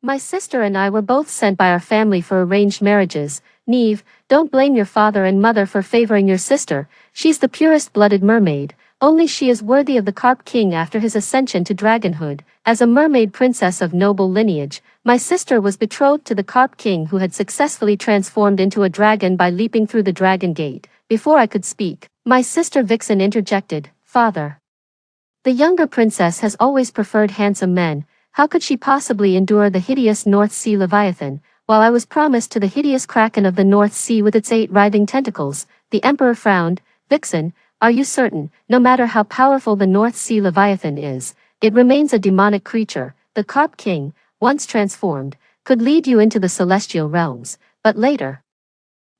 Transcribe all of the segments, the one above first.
My sister and I were both sent by our family for arranged marriages. Neve, don't blame your father and mother for favoring your sister. She's the purest-blooded mermaid. Only she is worthy of the Carp King after his ascension to dragonhood. As a mermaid princess of noble lineage, my sister was betrothed to the Carp King who had successfully transformed into a dragon by leaping through the dragon gate. Before I could speak, my sister Vixen interjected, "Father. The younger princess has always preferred handsome men. How could she possibly endure the hideous North Sea Leviathan, while I was promised to the hideous Kraken of the North Sea with its 8 writhing tentacles?" The Emperor frowned. "Vixen, are you certain, no matter how powerful the North Sea Leviathan is, it remains a demonic creature? The Carp King, once transformed, could lead you into the celestial realms, but later."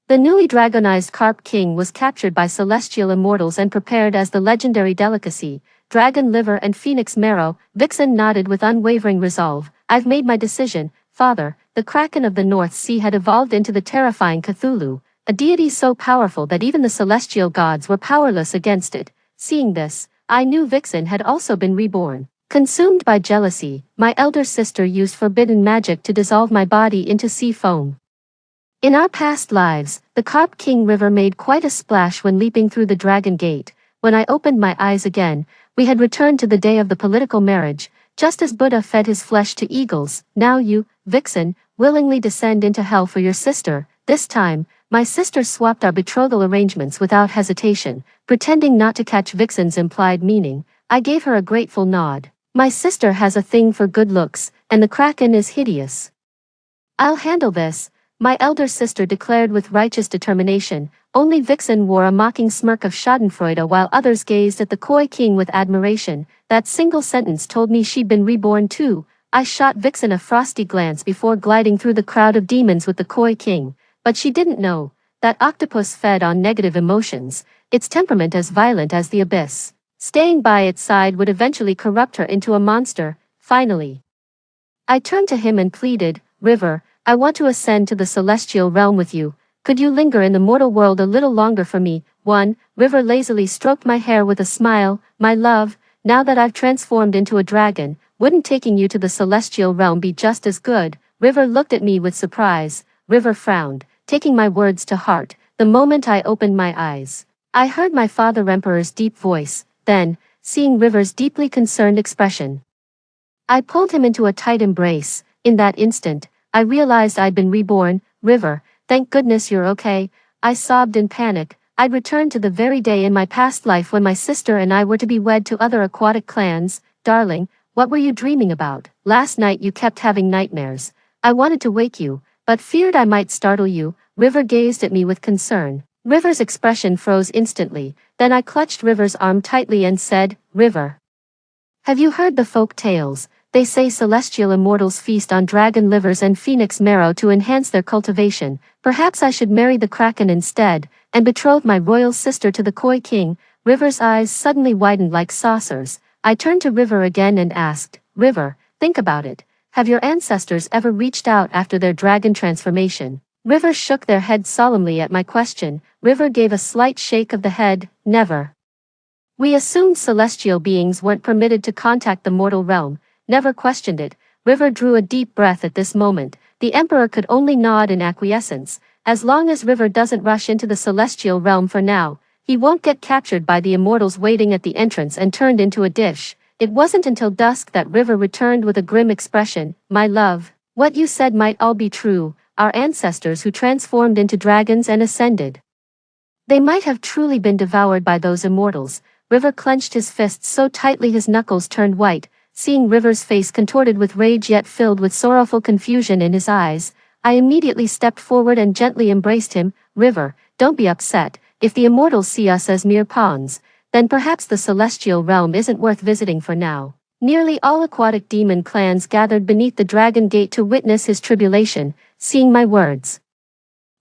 The newly dragonized Carp King was captured by celestial immortals and prepared as the legendary delicacy, dragon liver and phoenix marrow. Vixen nodded with unwavering resolve. "I've made my decision, Father." The Kraken of the North Sea had evolved into the terrifying Cthulhu, a deity so powerful that even the celestial gods were powerless against it. Seeing this, I knew Vixen had also been reborn. Consumed by jealousy, my elder sister used forbidden magic to dissolve my body into sea foam. In our past lives, the Carp King River made quite a splash when leaping through the Dragon Gate. When I opened my eyes again, we had returned to the day of the political marriage, just as Buddha fed his flesh to eagles. Now you, Vixen, willingly descend into hell for your sister. This time, my sister swapped our betrothal arrangements without hesitation. Pretending not to catch Vixen's implied meaning, I gave her a grateful nod. My sister has a thing for good looks, and the Kraken is hideous. "I'll handle this," my elder sister declared with righteous determination. Only Vixen wore a mocking smirk of schadenfreude while others gazed at the coy king with admiration. That single sentence told me she'd been reborn too. I shot Vixen a frosty glance before gliding through the crowd of demons with the coy king. But she didn't know that Octopus fed on negative emotions, its temperament as violent as the abyss. Staying by its side would eventually corrupt her into a monster. Finally, I turned to him and pleaded, "River, I want to ascend to the celestial realm with you. Could you linger in the mortal world a little longer for me?" River lazily stroked my hair with a smile. "My love, now that I've transformed into a dragon, wouldn't taking you to the celestial realm be just as good?" River looked at me with surprise. River frowned, taking my words to heart. The moment I opened my eyes, I heard my father Emperor's deep voice. Then, seeing River's deeply concerned expression, I pulled him into a tight embrace. In that instant, I realized I'd been reborn. "River, thank goodness you're okay," I sobbed in panic. I'd returned to the very day in my past life when my sister and I were to be wed to other aquatic clans. "Darling, what were you dreaming about? Last night you kept having nightmares. I wanted to wake you, but feared I might startle you." River gazed at me with concern. River's expression froze instantly. Then I clutched River's arm tightly and said, "River, have you heard the folk tales? They say celestial immortals feast on dragon livers and phoenix marrow to enhance their cultivation. Perhaps I should marry the Kraken instead, and betroth my royal sister to the coy king." River's eyes suddenly widened like saucers. I turned to River again and asked, "River, think about it. Have your ancestors ever reached out after their dragon transformation?" River shook their head solemnly at my question. River gave a slight shake of the head. "Never. We assumed celestial beings weren't permitted to contact the mortal realm. Never questioned it." River drew a deep breath at this moment. The Emperor could only nod in acquiescence. As long as River doesn't rush into the celestial realm for now, he won't get captured by the immortals waiting at the entrance and turned into a dish. It wasn't until dusk that River returned with a grim expression. "My love, what you said might all be true. Our ancestors who transformed into dragons and ascended, they might have truly been devoured by those immortals." River clenched his fists so tightly his knuckles turned white. Seeing River's face contorted with rage yet filled with sorrowful confusion in his eyes, I immediately stepped forward and gently embraced him. "River, don't be upset. If the immortals see us as mere pawns, then perhaps the celestial realm isn't worth visiting for now." Nearly all aquatic demon clans gathered beneath the Dragon Gate to witness his tribulation. Seeing my words,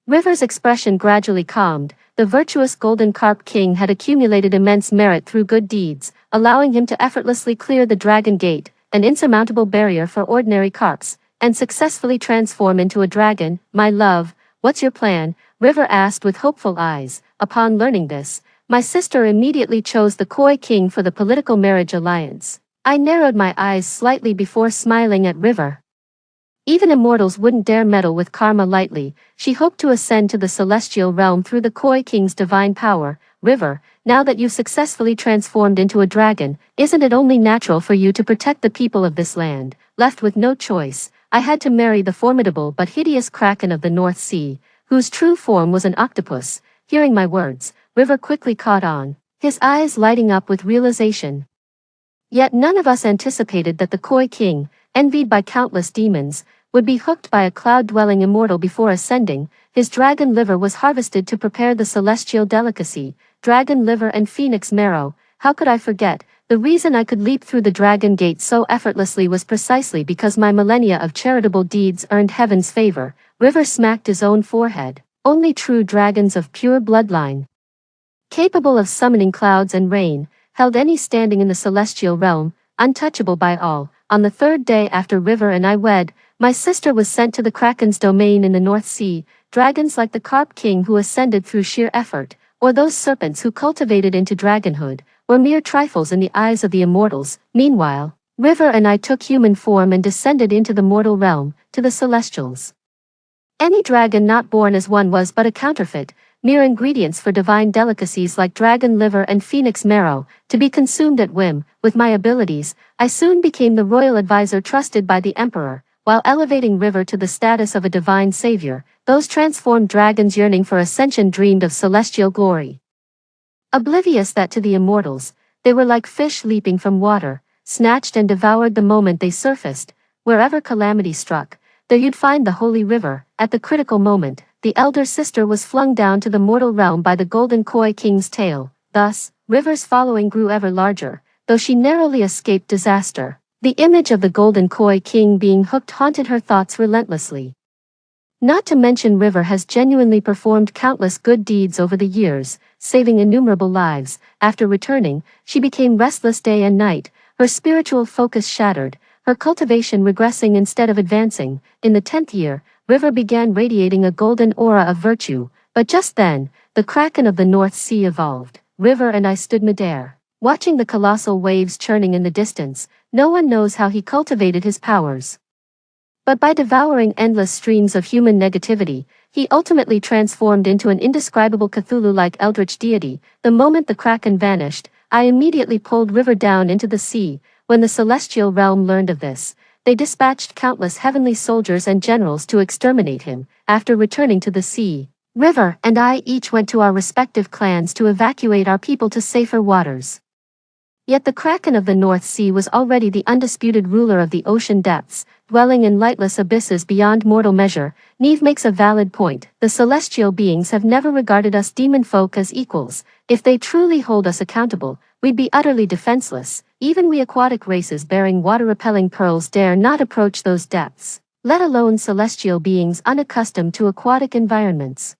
River's expression gradually calmed. The virtuous Golden Carp King had accumulated immense merit through good deeds, allowing him to effortlessly clear the Dragon Gate, an insurmountable barrier for ordinary carps, and successfully transform into a dragon. "My love, what's your plan?" River asked with hopeful eyes. Upon learning this, my sister immediately chose the coy king for the political marriage alliance. I narrowed my eyes slightly before smiling at River. Even immortals wouldn't dare meddle with karma lightly. She hoped to ascend to the celestial realm through the Koi King's divine power. River, now that you've successfully transformed into a dragon, isn't it only natural for you to protect the people of this land? Left with no choice, I had to marry the formidable but hideous kraken of the North Sea, whose true form was an octopus. Hearing my words, River quickly caught on, his eyes lighting up with realization. Yet none of us anticipated that the Koi King, envied by countless demons, would be hooked by a cloud-dwelling immortal before ascending. His dragon liver was harvested to prepare the celestial delicacy, dragon liver and phoenix marrow. How could I forget? The reason I could leap through the dragon gate so effortlessly was precisely because my millennia of charitable deeds earned heaven's favor. River smacked his own forehead. Only true dragons of pure bloodline, capable of summoning clouds and rain, held any standing in the celestial realm, untouchable by all. On the third day after River and I wed, my sister was sent to the Kraken's domain in the North Sea. Dragons like the Carp King who ascended through sheer effort, or those serpents who cultivated into dragonhood, were mere trifles in the eyes of the immortals. Meanwhile, River and I took human form and descended into the mortal realm, to the celestials. Any dragon not born as one was but a counterfeit, mere ingredients for divine delicacies like dragon liver and phoenix marrow, to be consumed at whim. With my abilities, I soon became the royal advisor trusted by the emperor, while elevating River to the status of a divine savior. Those transformed dragons yearning for ascension dreamed of celestial glory, oblivious that to the immortals, they were like fish leaping from water, snatched and devoured the moment they surfaced. Wherever calamity struck, there you'd find the holy River. At the critical moment, the elder sister was flung down to the mortal realm by the golden Koi King's tail. Thus, River's following grew ever larger, though she narrowly escaped disaster. The image of the golden Koi King being hooked haunted her thoughts relentlessly. Not to mention River has genuinely performed countless good deeds over the years, saving innumerable lives. After returning, she became restless day and night, her spiritual focus shattered, her cultivation regressing instead of advancing. In the 10th year, River began radiating a golden aura of virtue, but just then, the Kraken of the North Sea evolved. River and I stood midair, watching the colossal waves churning in the distance. No one knows how he cultivated his powers, but by devouring endless streams of human negativity, he ultimately transformed into an indescribable Cthulhu-like eldritch deity. The moment the Kraken vanished, I immediately pulled River down into the sea. When the celestial realm learned of this, they dispatched countless heavenly soldiers and generals to exterminate him. After returning to the sea, River and I each went to our respective clans to evacuate our people to safer waters. Yet the Kraken of the North Sea was already the undisputed ruler of the ocean depths, dwelling in lightless abysses beyond mortal measure. Neve makes a valid point. The celestial beings have never regarded us demon folk as equals. If they truly hold us accountable, we'd be utterly defenseless. Even we aquatic races bearing water-repelling pearls dare not approach those depths, let alone celestial beings unaccustomed to aquatic environments.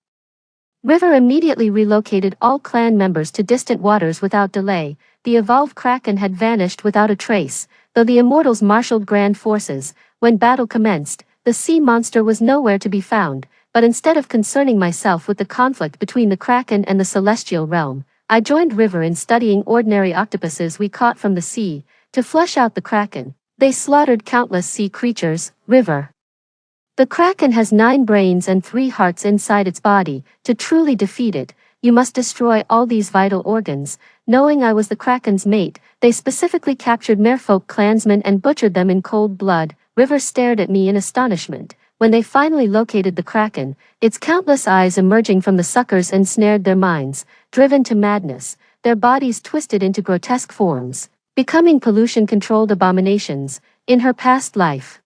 River immediately relocated all clan members to distant waters without delay. The evolved Kraken had vanished without a trace, though the immortals marshaled grand forces. When battle commenced, the sea monster was nowhere to be found, but instead of concerning myself with the conflict between the Kraken and the celestial realm, I joined River in studying ordinary octopuses we caught from the sea. To flush out the Kraken, they slaughtered countless sea creatures. River. The Kraken has 9 brains and 3 hearts inside its body. To truly defeat it, you must destroy all these vital organs. Knowing I was the Kraken's mate, they specifically captured merfolk clansmen and butchered them in cold blood. River stared at me in astonishment. When they finally located the Kraken, its countless eyes emerging from the suckers ensnared their minds. Driven to madness, their bodies twisted into grotesque forms, becoming pollution-controlled abominations. In her past life,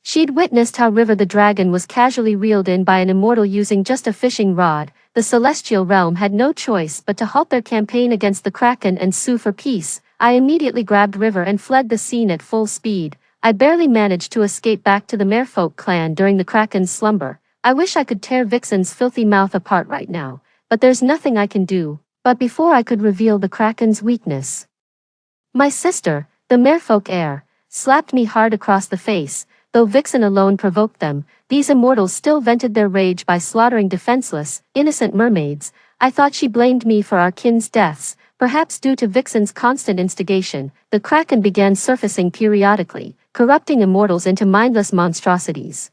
she'd witnessed how River the Dragon was casually reeled in by an immortal using just a fishing rod. The celestial realm had no choice but to halt their campaign against the Kraken and sue for peace. I immediately grabbed River and fled the scene at full speed. I barely managed to escape back to the Merfolk clan during the Kraken's slumber. I wish I could tear Vixen's filthy mouth apart right now, but there's nothing I can do. But before I could reveal the Kraken's weakness, my sister, the Merfolk heir, slapped me hard across the face. Though Vixen alone provoked them, these immortals still vented their rage by slaughtering defenseless, innocent mermaids. I thought she blamed me for our kin's deaths. Perhaps due to Vixen's constant instigation, the Kraken began surfacing periodically, corrupting immortals into mindless monstrosities.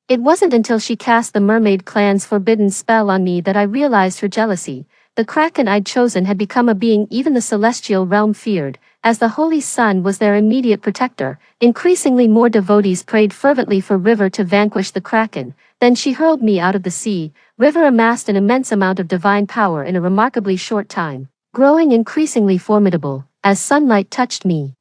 It wasn't until she cast the mermaid clan's forbidden spell on me that I realized her jealousy. The kraken I'd chosen had become a being even the celestial realm feared, as the Holy Sun was their immediate protector. Increasingly more devotees prayed fervently for River to vanquish the kraken. Then she hurled me out of the sea. River amassed an immense amount of divine power in a remarkably short time, growing increasingly formidable as sunlight touched me.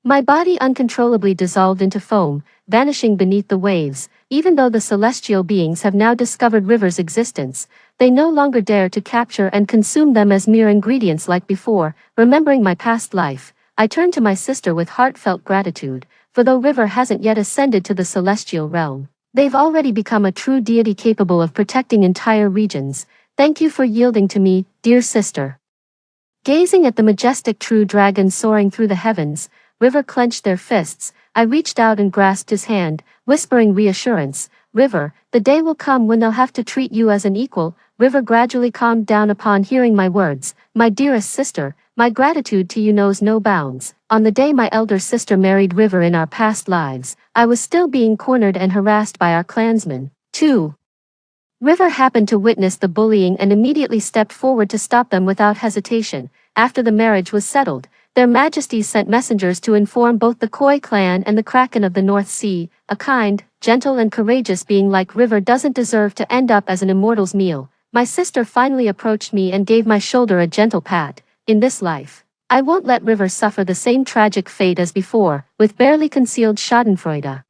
My body uncontrollably dissolved into foam, vanishing beneath the waves. Even though the celestial beings have now discovered River's existence, they no longer dare to capture and consume them as mere ingredients like before. Remembering my past life, I turned to my sister with heartfelt gratitude, for though River hasn't yet ascended to the celestial realm, they've already become a true deity capable of protecting entire regions. Thank you for yielding to me, dear sister. Gazing at the majestic true dragon soaring through the heavens, River clenched their fists. I reached out and grasped his hand, whispering reassurance. River, the day will come when they'll have to treat you as an equal. River gradually calmed down upon hearing my words. My dearest sister, my gratitude to you knows no bounds. On the day my elder sister married River in our past lives, I was still being cornered and harassed by our clansmen, too. River happened to witness the bullying and immediately stepped forward to stop them without hesitation. After the marriage was settled, their majesties sent messengers to inform both the Koi clan and the Kraken of the North Sea. A kind, gentle and courageous being like River doesn't deserve to end up as an immortal's meal. My sister finally approached me and gave my shoulder a gentle pat. In this life, I won't let River suffer the same tragic fate as before, with barely concealed schadenfreude.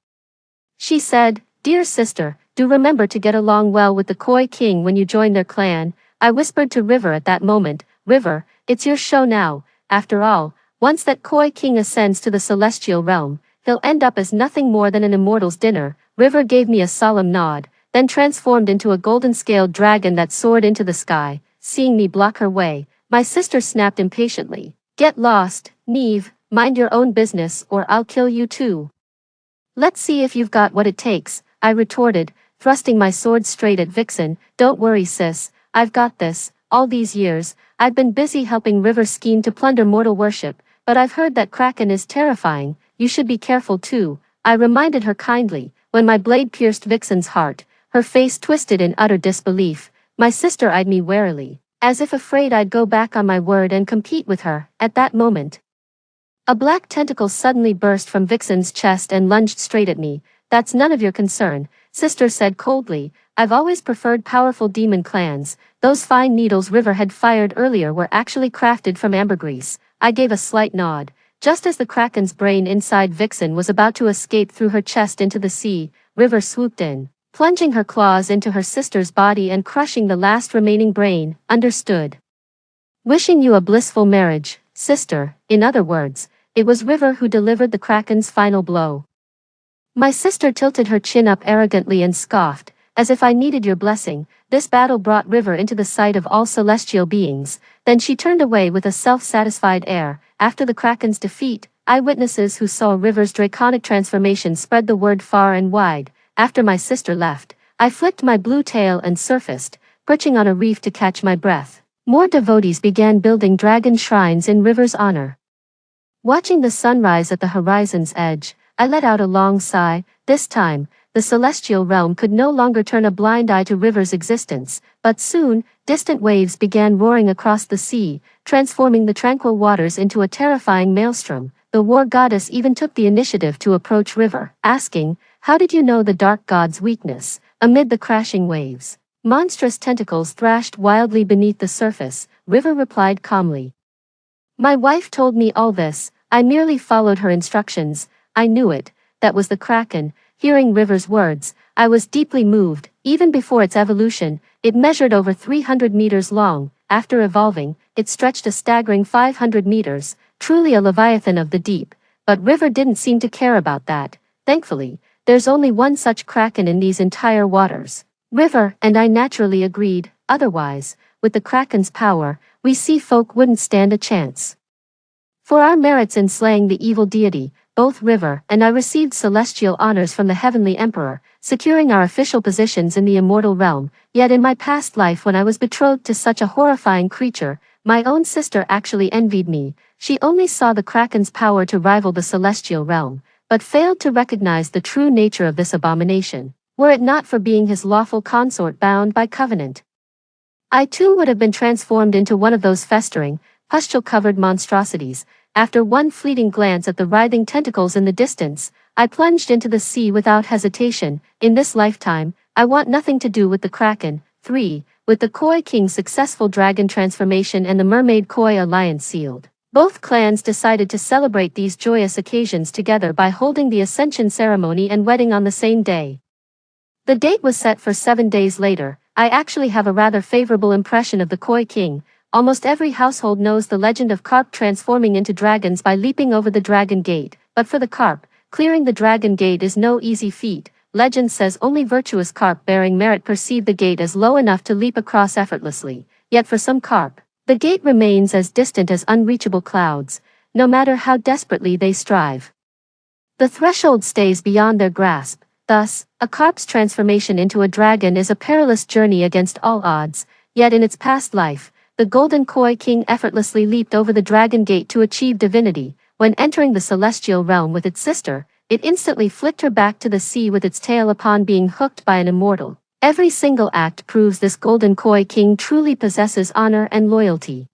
She said, Dear sister, do remember to get along well with the Koi king when you join their clan. I whispered to River at that moment, River, it's your show now. After all, once that Koi king ascends to the celestial realm, he'll end up as nothing more than an immortal's dinner. River gave me a solemn nod, then transformed into a golden-scaled dragon that soared into the sky. Seeing me block her way, my sister snapped impatiently. Get lost, Neve, mind your own business or I'll kill you too. Let's see if you've got what it takes, I retorted, thrusting my sword straight at Vixen. Don't worry sis, I've got this. All these years, I've been busy helping River scheme to plunder mortal worship, but I've heard that Kraken is terrifying. You should be careful too, I reminded her kindly. When my blade pierced Vixen's heart, her face twisted in utter disbelief. My sister eyed me warily, as if afraid I'd go back on my word and compete with her. At that moment, a black tentacle suddenly burst from Vixen's chest and lunged straight at me. That's none of your concern, sister said coldly. I've always preferred powerful demon clans. Those fine needles River had fired earlier were actually crafted from ambergris. I gave a slight nod. Just as the Kraken's brain inside Vixen was about to escape through her chest into the sea, River swooped in, plunging her claws into her sister's body and crushing the last remaining brain. Understood. Wishing you a blissful marriage, sister. In other words, it was River who delivered the Kraken's final blow. My sister tilted her chin up arrogantly and scoffed, as if I needed your blessing. This battle brought River into the sight of all celestial beings. Then she turned away with a self-satisfied air. After the Kraken's defeat, eyewitnesses who saw River's draconic transformation spread the word far and wide. After my sister left, I flicked my blue tail and surfaced, perching on a reef to catch my breath. More devotees began building dragon shrines in River's honor. Watching the sunrise at the horizon's edge, I let out a long sigh. This time, the celestial realm could no longer turn a blind eye to River's existence, but soon, distant waves began roaring across the sea, transforming the tranquil waters into a terrifying maelstrom. The war goddess even took the initiative to approach River, asking, How did you know the dark god's weakness? Amid the crashing waves, monstrous tentacles thrashed wildly beneath the surface. River replied calmly, My wife told me all this. I merely followed her instructions. I knew it. That was the Kraken. Hearing River's words, I was deeply moved. Even before its evolution, it measured over 300 meters long. After evolving, it stretched a staggering 500 meters, truly a leviathan of the deep. But River didn't seem to care about that. Thankfully, there's only one such Kraken in these entire waters. River and I naturally agreed. Otherwise, with the Kraken's power, we sea folk wouldn't stand a chance. For our merits in slaying the evil deity, both River and I received celestial honors from the Heavenly Emperor, securing our official positions in the immortal realm. Yet in my past life when I was betrothed to such a horrifying creature, my own sister actually envied me. She only saw the Kraken's power to rival the celestial realm, but failed to recognize the true nature of this abomination, were it not for being his lawful consort bound by covenant. I too would have been transformed into one of those festering, pustule-covered monstrosities. After one fleeting glance at the writhing tentacles in the distance, I plunged into the sea without hesitation. In this lifetime, I want nothing to do with the Kraken. 3. With the Koi King's successful dragon transformation and the mermaid Koi alliance sealed, both clans decided to celebrate these joyous occasions together by holding the Ascension ceremony and wedding on the same day. The date was set for 7 days later. I actually have a rather favorable impression of the Koi King. Almost every household knows the legend of carp transforming into dragons by leaping over the dragon gate, but for the carp, clearing the dragon gate is no easy feat. Legend says only virtuous carp bearing merit perceive the gate as low enough to leap across effortlessly, yet for some carp, the gate remains as distant as unreachable clouds, no matter how desperately they strive. The threshold stays beyond their grasp. Thus, a carp's transformation into a dragon is a perilous journey against all odds, yet in its past life, the golden Koi King effortlessly leaped over the dragon gate to achieve divinity. When entering the celestial realm with its sister, it instantly flicked her back to the sea with its tail upon being hooked by an immortal. Every single act proves this golden Koi King truly possesses honor and loyalty.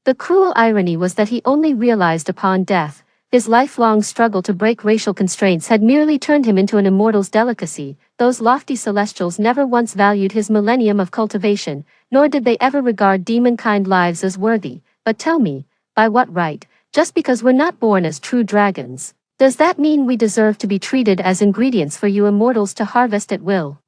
The cruel irony was that he only realized upon death. His lifelong struggle to break racial constraints had merely turned him into an immortal's delicacy. Those lofty celestials never once valued his millennium of cultivation, nor did they ever regard demonkind lives as worthy. But tell me, by what right, just because we're not born as true dragons, does that mean we deserve to be treated as ingredients for you immortals to harvest at will?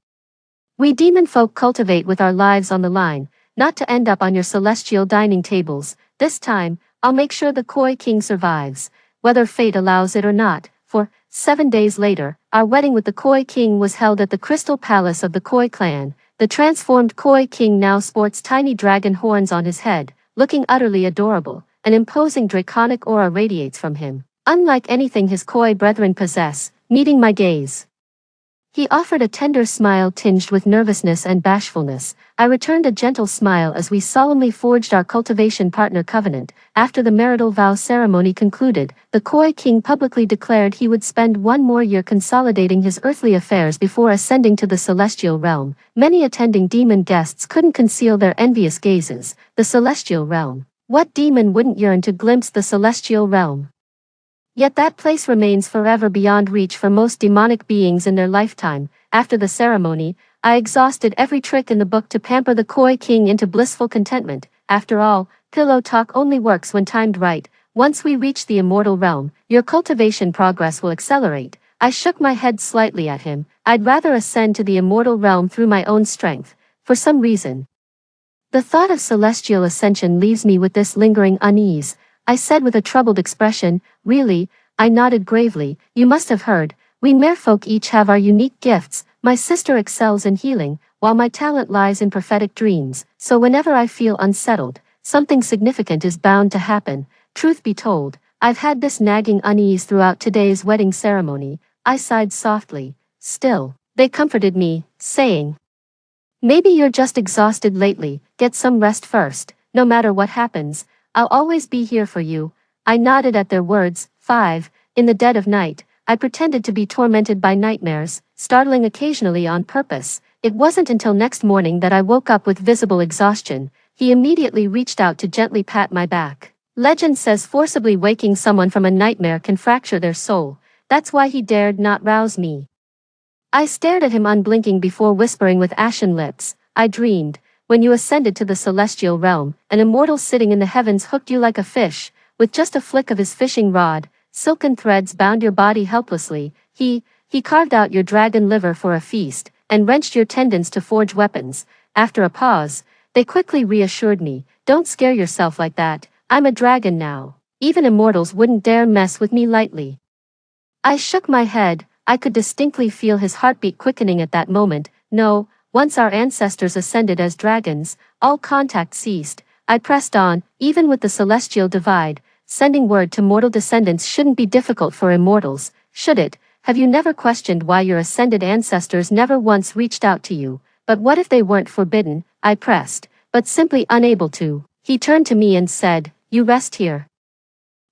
We demon folk cultivate with our lives on the line, not to end up on your celestial dining tables. This time, I'll make sure the Koi King survives, whether fate allows it or not. For 7 days later, our wedding with the Koi King was held at the Crystal Palace of the Koi clan. The transformed Koi King now sports tiny dragon horns on his head, looking utterly adorable. An imposing draconic aura radiates from him, unlike anything his Koi brethren possess. Meeting my gaze, he offered a tender smile tinged with nervousness and bashfulness. I returned a gentle smile as we solemnly forged our cultivation partner covenant. After the marital vow ceremony concluded, the Koi King publicly declared he would spend 1 more year consolidating his earthly affairs before ascending to the celestial realm. Many attending demon guests couldn't conceal their envious gazes. The celestial realm. What demon wouldn't yearn to glimpse the celestial realm? Yet that place remains forever beyond reach for most demonic beings in their lifetime. After the ceremony, I exhausted every trick in the book to pamper the Koi King into blissful contentment. After all, pillow talk only works when timed right. Once we reach the immortal realm, your cultivation progress will accelerate. I shook my head slightly at him. I'd rather ascend to the immortal realm through my own strength. For some reason, the thought of celestial ascension leaves me with this lingering unease. I said with a troubled expression. Really? I nodded gravely. You must have heard. We merfolk each have our unique gifts. My sister excels in healing, while my talent lies in prophetic dreams. So whenever I feel unsettled, something significant is bound to happen. Truth be told, I've had this nagging unease throughout today's wedding ceremony. I sighed softly. Still, they comforted me, saying, maybe you're just exhausted lately. Get some rest first. No matter what happens, I'll always be here for you. I nodded at their words. 5. In the dead of night, I pretended to be tormented by nightmares, startling occasionally on purpose. It wasn't until next morning that I woke up with visible exhaustion. He immediately reached out to gently pat my back. Legend says forcibly waking someone from a nightmare can fracture their soul. That's why he dared not rouse me. I stared at him unblinking before whispering with ashen lips. I dreamed, when you ascended to the celestial realm, an immortal sitting in the heavens hooked you like a fish. With just a flick of his fishing rod, silken threads bound your body helplessly. He carved out your dragon liver for a feast, and wrenched your tendons to forge weapons. After a pause, they quickly reassured me. Don't scare yourself like that. I'm a dragon now. Even immortals wouldn't dare mess with me lightly. I shook my head. I could distinctly feel his heartbeat quickening at that moment. No. Once our ancestors ascended as dragons, all contact ceased. I pressed on, even with the celestial divide. Sending word to mortal descendants shouldn't be difficult for immortals, should it? Have you never questioned why your ascended ancestors never once reached out to you? But what if they weren't forbidden? I pressed, but simply unable to. He turned to me and said, you rest here.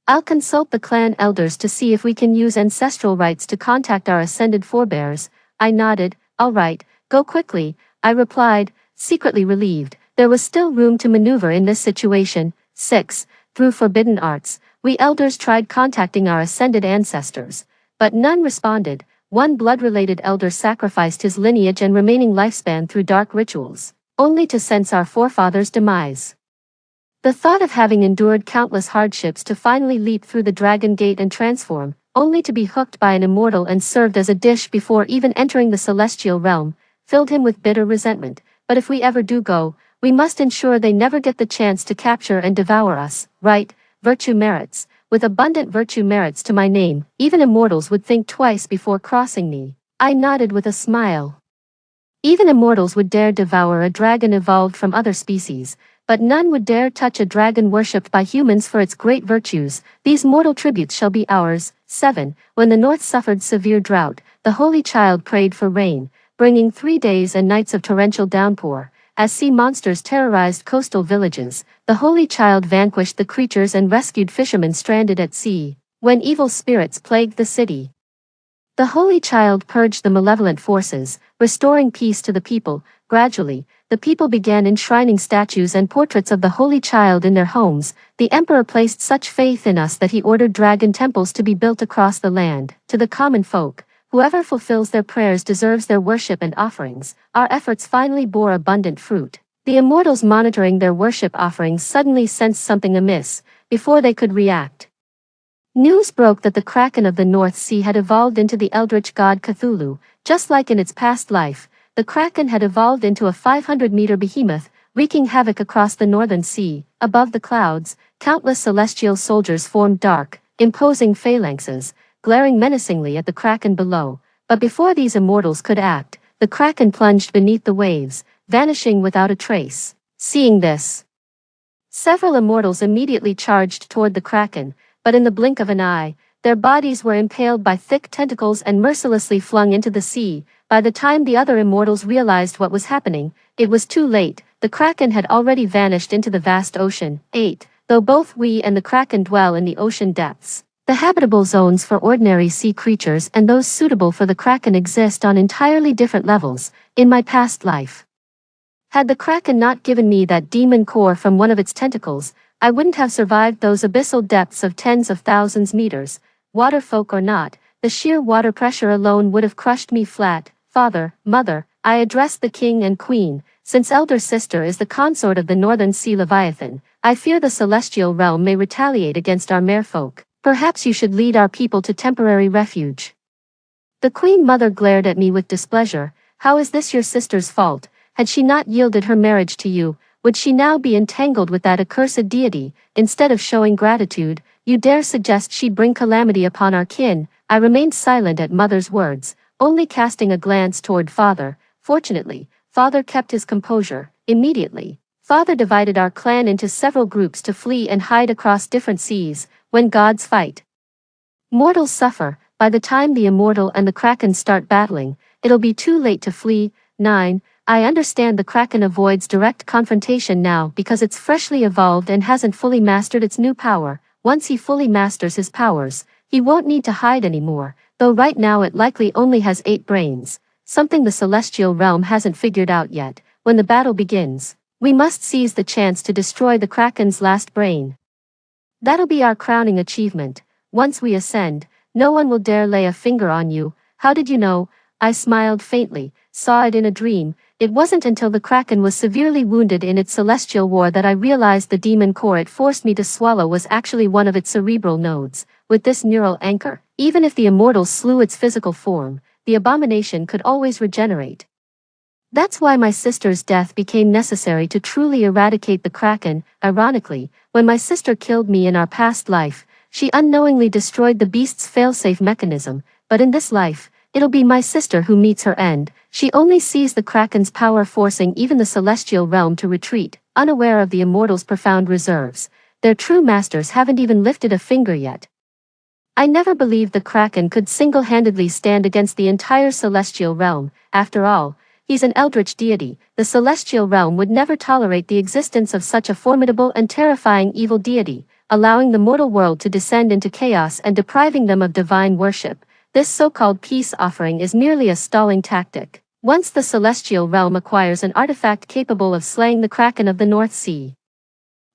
I'll consult the clan elders to see if we can use ancestral rites to contact our ascended forebears. I nodded. All right, go quickly, I replied, secretly relieved. There was still room to maneuver in this situation. 6. Through forbidden arts, we elders tried contacting our ascended ancestors, but none responded. One blood-related elder sacrificed his lineage and remaining lifespan through dark rituals, only to sense our forefathers' demise. The thought of having endured countless hardships to finally leap through the dragon gate and transform, only to be hooked by an immortal and served as a dish before even entering the celestial realm, filled him with bitter resentment. But if we ever do go, we must ensure they never get the chance to capture and devour us, right? Virtue merits. With abundant virtue merits to my name, even immortals would think twice before crossing me. I nodded with a smile. Even immortals would dare devour a dragon evolved from other species, but none would dare touch a dragon worshipped by humans for its great virtues. These mortal tributes shall be ours. 7. When the north suffered severe drought, the Holy Child prayed for rain, bringing 3 days and nights of torrential downpour. As sea monsters terrorized coastal villages, the Holy Child vanquished the creatures and rescued fishermen stranded at sea. When evil spirits plagued the city, the Holy Child purged the malevolent forces, restoring peace to the people. Gradually, the people began enshrining statues and portraits of the Holy Child in their homes. The Emperor placed such faith in us that he ordered dragon temples to be built across the land. To the common folk, whoever fulfills their prayers deserves their worship and offerings. Our efforts finally bore abundant fruit. The immortals monitoring their worship offerings suddenly sensed something amiss, before they could react. News broke that the Kraken of the North Sea had evolved into the eldritch god Cthulhu. Just like in its past life, the Kraken had evolved into a 500-meter behemoth, wreaking havoc across the northern sea. Above the clouds, countless celestial soldiers formed dark, imposing phalanxes, glaring menacingly at the Kraken below. But before these immortals could act, the Kraken plunged beneath the waves, vanishing without a trace. Seeing this, several immortals immediately charged toward the Kraken, but in the blink of an eye, their bodies were impaled by thick tentacles and mercilessly flung into the sea. By the time the other immortals realized what was happening, it was too late. The Kraken had already vanished into the vast ocean. 8. Though both we and the Kraken dwell in the ocean depths, the habitable zones for ordinary sea creatures and those suitable for the Kraken exist on entirely different levels. In my past life, had the Kraken not given me that demon core from one of its tentacles, I wouldn't have survived those abyssal depths of tens of thousands meters. Waterfolk or not, the sheer water pressure alone would have crushed me flat. Father, mother, I addressed the king and queen. Since elder sister is the consort of the northern sea Leviathan, I fear the celestial realm may retaliate against our merfolk. Perhaps you should lead our people to temporary refuge. The queen mother glared at me with displeasure. How is this your sister's fault? Had she not yielded her marriage to you, would she now be entangled with that accursed deity? Instead of showing gratitude, you dare suggest she'd bring calamity upon our kin. I remained silent at mother's words, only casting a glance toward father. Fortunately, father kept his composure. Immediately, father divided our clan into several groups to flee and hide across different seas. When gods fight, mortals suffer. By the time the immortal and the Kraken start battling, it'll be too late to flee. 9. I understand the Kraken avoids direct confrontation now because it's freshly evolved and hasn't fully mastered its new power. Once he fully masters his powers, he won't need to hide anymore, though right now it likely only has 8 brains, something the celestial realm hasn't figured out yet. When the battle begins, we must seize the chance to destroy the Kraken's last brain. That'll be our crowning achievement. Once we ascend, no one will dare lay a finger on you. How did you know? I smiled faintly. Saw it in a dream. It wasn't until the Kraken was severely wounded in its celestial war that I realized the demon core it forced me to swallow was actually one of its cerebral nodes. With this neural anchor, even if the immortals slew its physical form, the abomination could always regenerate. That's why my sister's death became necessary to truly eradicate the Kraken. Ironically, when my sister killed me in our past life, she unknowingly destroyed the beast's failsafe mechanism, but in this life, it'll be my sister who meets her end. She only sees the Kraken's power forcing even the celestial realm to retreat, unaware of the immortals' profound reserves. Their true masters haven't even lifted a finger yet. I never believed the Kraken could single-handedly stand against the entire celestial realm. After all, he's an eldritch deity. The celestial realm would never tolerate the existence of such a formidable and terrifying evil deity. allowing the mortal world to descend into chaos and depriving them of divine worship. This so-called peace offering is merely a stalling tactic. Once the celestial realm acquires an artifact capable of slaying the Kraken of the North Sea,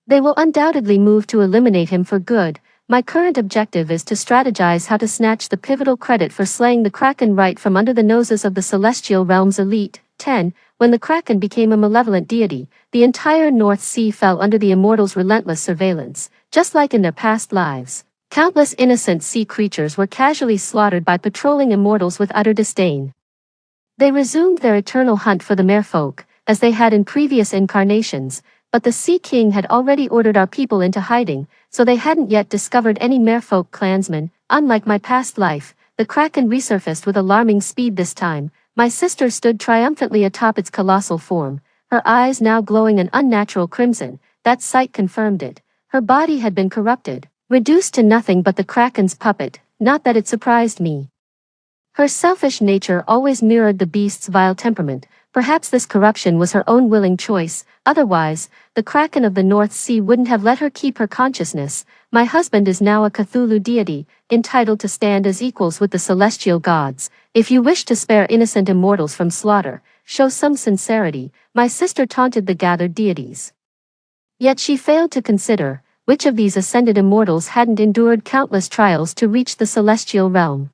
they will undoubtedly move to eliminate him for good. My current objective is to strategize how to snatch the pivotal credit for slaying the Kraken right from under the noses of the celestial realm's elite. 10. When the Kraken became a malevolent deity, the entire North Sea fell under the immortals' relentless surveillance, just like in their past lives. Countless innocent sea creatures were casually slaughtered by patrolling immortals with utter disdain. They resumed their eternal hunt for the merfolk, as they had in previous incarnations, but the Sea King had already ordered our people into hiding, so they hadn't yet discovered any merfolk clansmen. Unlike my past life, the Kraken resurfaced with alarming speed this time. My sister stood triumphantly atop its colossal form, her eyes now glowing an unnatural crimson. That sight confirmed it. Her body had been corrupted, reduced to nothing but the Kraken's puppet. Not that it surprised me. Her selfish nature always mirrored the beast's vile temperament. Perhaps this corruption was her own willing choice, otherwise, the Kraken of the North Sea wouldn't have let her keep her consciousness. My husband is now a Cthulhu deity, entitled to stand as equals with the celestial gods. If you wish to spare innocent immortals from slaughter, show some sincerity, my sister taunted the gathered deities. Yet she failed to consider, which of these ascended immortals hadn't endured countless trials to reach the celestial realm.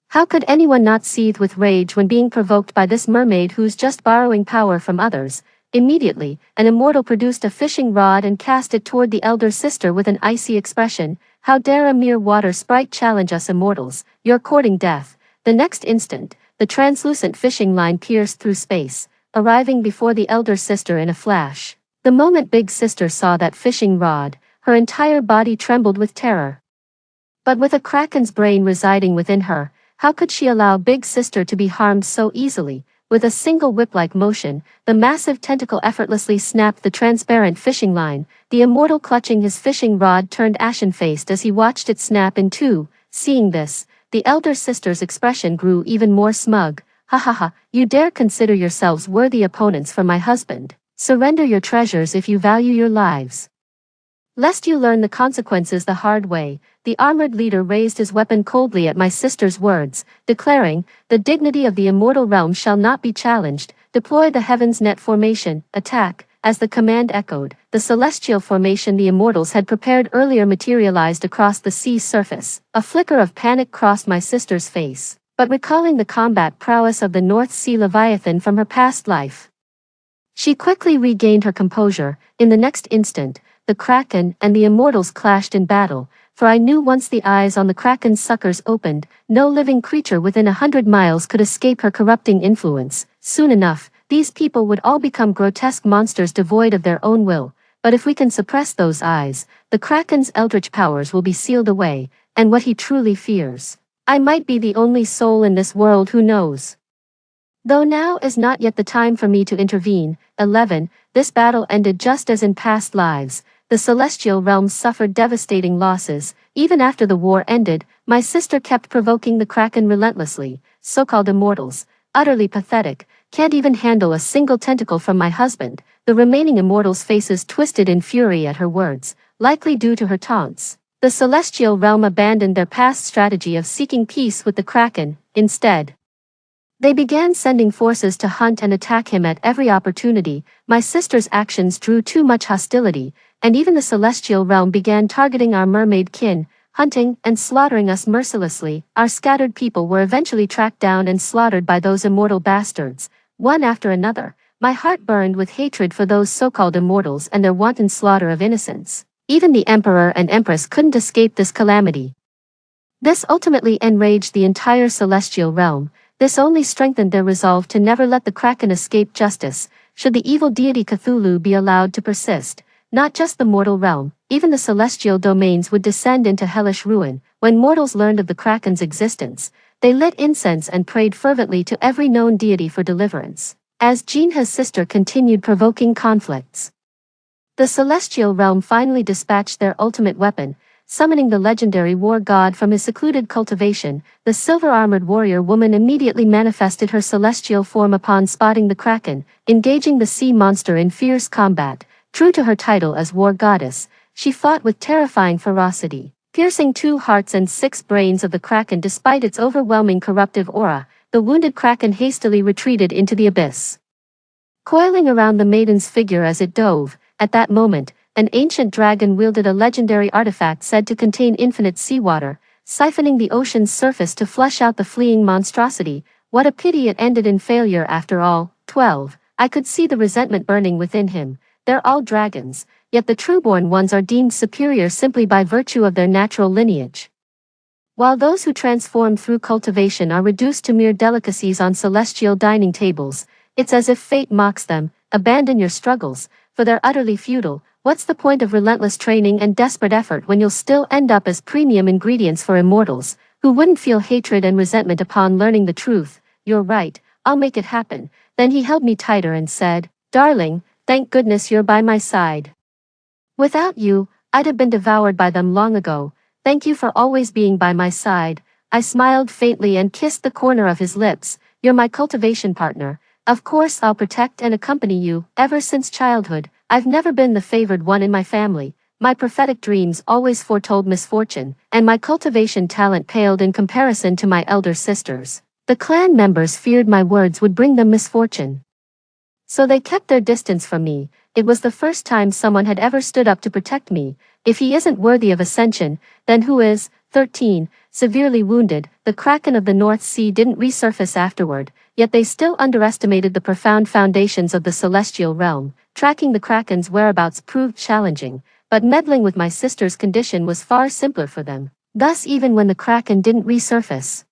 How could anyone not seethe with rage when being provoked by this mermaid who's just borrowing power from others? Immediately, an immortal produced a fishing rod and cast it toward the elder sister with an icy expression. How dare a mere water sprite challenge us immortals? You're courting death. The next instant, the translucent fishing line pierced through space, arriving before the elder sister in a flash. The moment Big Sister saw that fishing rod, her entire body trembled with terror. But with a Kraken's brain residing within her, how could she allow Big Sister to be harmed so easily? With a single whip-like motion, the massive tentacle effortlessly snapped the transparent fishing line. The immortal clutching his fishing rod turned ashen-faced as he watched it snap in two. Seeing this, the elder sister's expression grew even more smug. Ha ha ha, you dare consider yourselves worthy opponents for my husband. Surrender your treasures if you value your lives, lest you learn the consequences the hard way. The armored leader raised his weapon coldly at my sister's words, declaring, the dignity of the immortal realm shall not be challenged. Deploy the Heaven's Net formation, attack. As the command echoed, the celestial formation the immortals had prepared earlier materialized across the sea's surface. A flicker of panic crossed my sister's face, but recalling the combat prowess of the North Sea Leviathan from her past life, she quickly regained her composure. In the next instant, the Kraken and the immortals clashed in battle, for I knew once the eyes on the Kraken's suckers opened, no living creature within 100 miles could escape her corrupting influence. Soon enough, these people would all become grotesque monsters devoid of their own will, but if we can suppress those eyes, the Kraken's eldritch powers will be sealed away, and what he truly fears. I might be the only soul in this world who knows. Though now is not yet the time for me to intervene. 11. This battle ended just as in past lives. The celestial realms suffered devastating losses. Even after the war ended, my sister kept provoking the Kraken relentlessly. So-called immortals, utterly pathetic, can't even handle a single tentacle from my husband. The remaining immortals' faces twisted in fury at her words, likely due to her taunts. The celestial realm abandoned their past strategy of seeking peace with the Kraken. Instead, they began sending forces to hunt and attack him at every opportunity. My sister's actions drew too much hostility, and even the celestial realm began targeting our mermaid kin, hunting and slaughtering us mercilessly. Our scattered people were eventually tracked down and slaughtered by those immortal bastards, one after another. My heart burned with hatred for those so-called immortals and their wanton slaughter of innocents. Even the Emperor and Empress couldn't escape this calamity. This ultimately enraged the entire celestial realm. This only strengthened their resolve to never let the Kraken escape justice, should the evil deity Cthulhu be allowed to persist. Not just the mortal realm, even the celestial domains would descend into hellish ruin. When mortals learned of the Kraken's existence, they lit incense and prayed fervently to every known deity for deliverance. As Jinha's sister continued provoking conflicts, the celestial realm finally dispatched their ultimate weapon, summoning the legendary war god from his secluded cultivation. The silver-armored warrior woman immediately manifested her celestial form upon spotting the Kraken, engaging the sea monster in fierce combat. True to her title as war goddess, she fought with terrifying ferocity, piercing 2 hearts and 6 brains of the Kraken. Despite its overwhelming corruptive aura, the wounded Kraken hastily retreated into the abyss. Coiling around the maiden's figure as it dove, at that moment, an ancient dragon wielded a legendary artifact said to contain infinite seawater, siphoning the ocean's surface to flush out the fleeing monstrosity. What a pity it ended in failure after all. 12. I could see the resentment burning within him. They're all dragons, yet the trueborn ones are deemed superior simply by virtue of their natural lineage, while those who transform through cultivation are reduced to mere delicacies on celestial dining tables. It's as if fate mocks them. Abandon your struggles, for they're utterly futile. What's the point of relentless training and desperate effort when you'll still end up as premium ingredients for immortals, who wouldn't feel hatred and resentment upon learning the truth? You're right, I'll make it happen. Then he held me tighter and said, "Darling, thank goodness you're by my side. Without you, I'd have been devoured by them long ago. Thank you for always being by my side." I smiled faintly and kissed the corner of his lips. "You're my cultivation partner. Of course I'll protect and accompany you. Ever since childhood, I've never been the favored one in my family. My prophetic dreams always foretold misfortune, and my cultivation talent paled in comparison to my elder sisters. The clan members feared my words would bring them misfortune, so they kept their distance from me. It was the first time someone had ever stood up to protect me. If he isn't worthy of ascension, then who is? 13. Severely wounded, the Kraken of the North Sea didn't resurface afterward, yet they still underestimated the profound foundations of the celestial realm. Tracking the Kraken's whereabouts proved challenging, but meddling with my sister's condition was far simpler for them. Thus, even when the Kraken didn't resurface,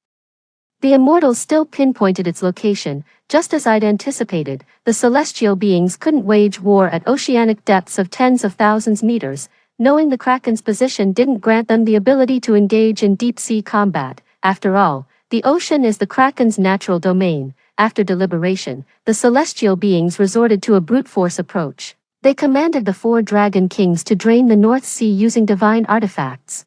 the immortals still pinpointed its location. Just as I'd anticipated, the celestial beings couldn't wage war at oceanic depths of tens of thousands meters. Knowing the Kraken's position didn't grant them the ability to engage in deep-sea combat. After all, the ocean is the Kraken's natural domain. After deliberation, the celestial beings resorted to a brute force approach. They commanded the 4 dragon kings to drain the North Sea using divine artifacts.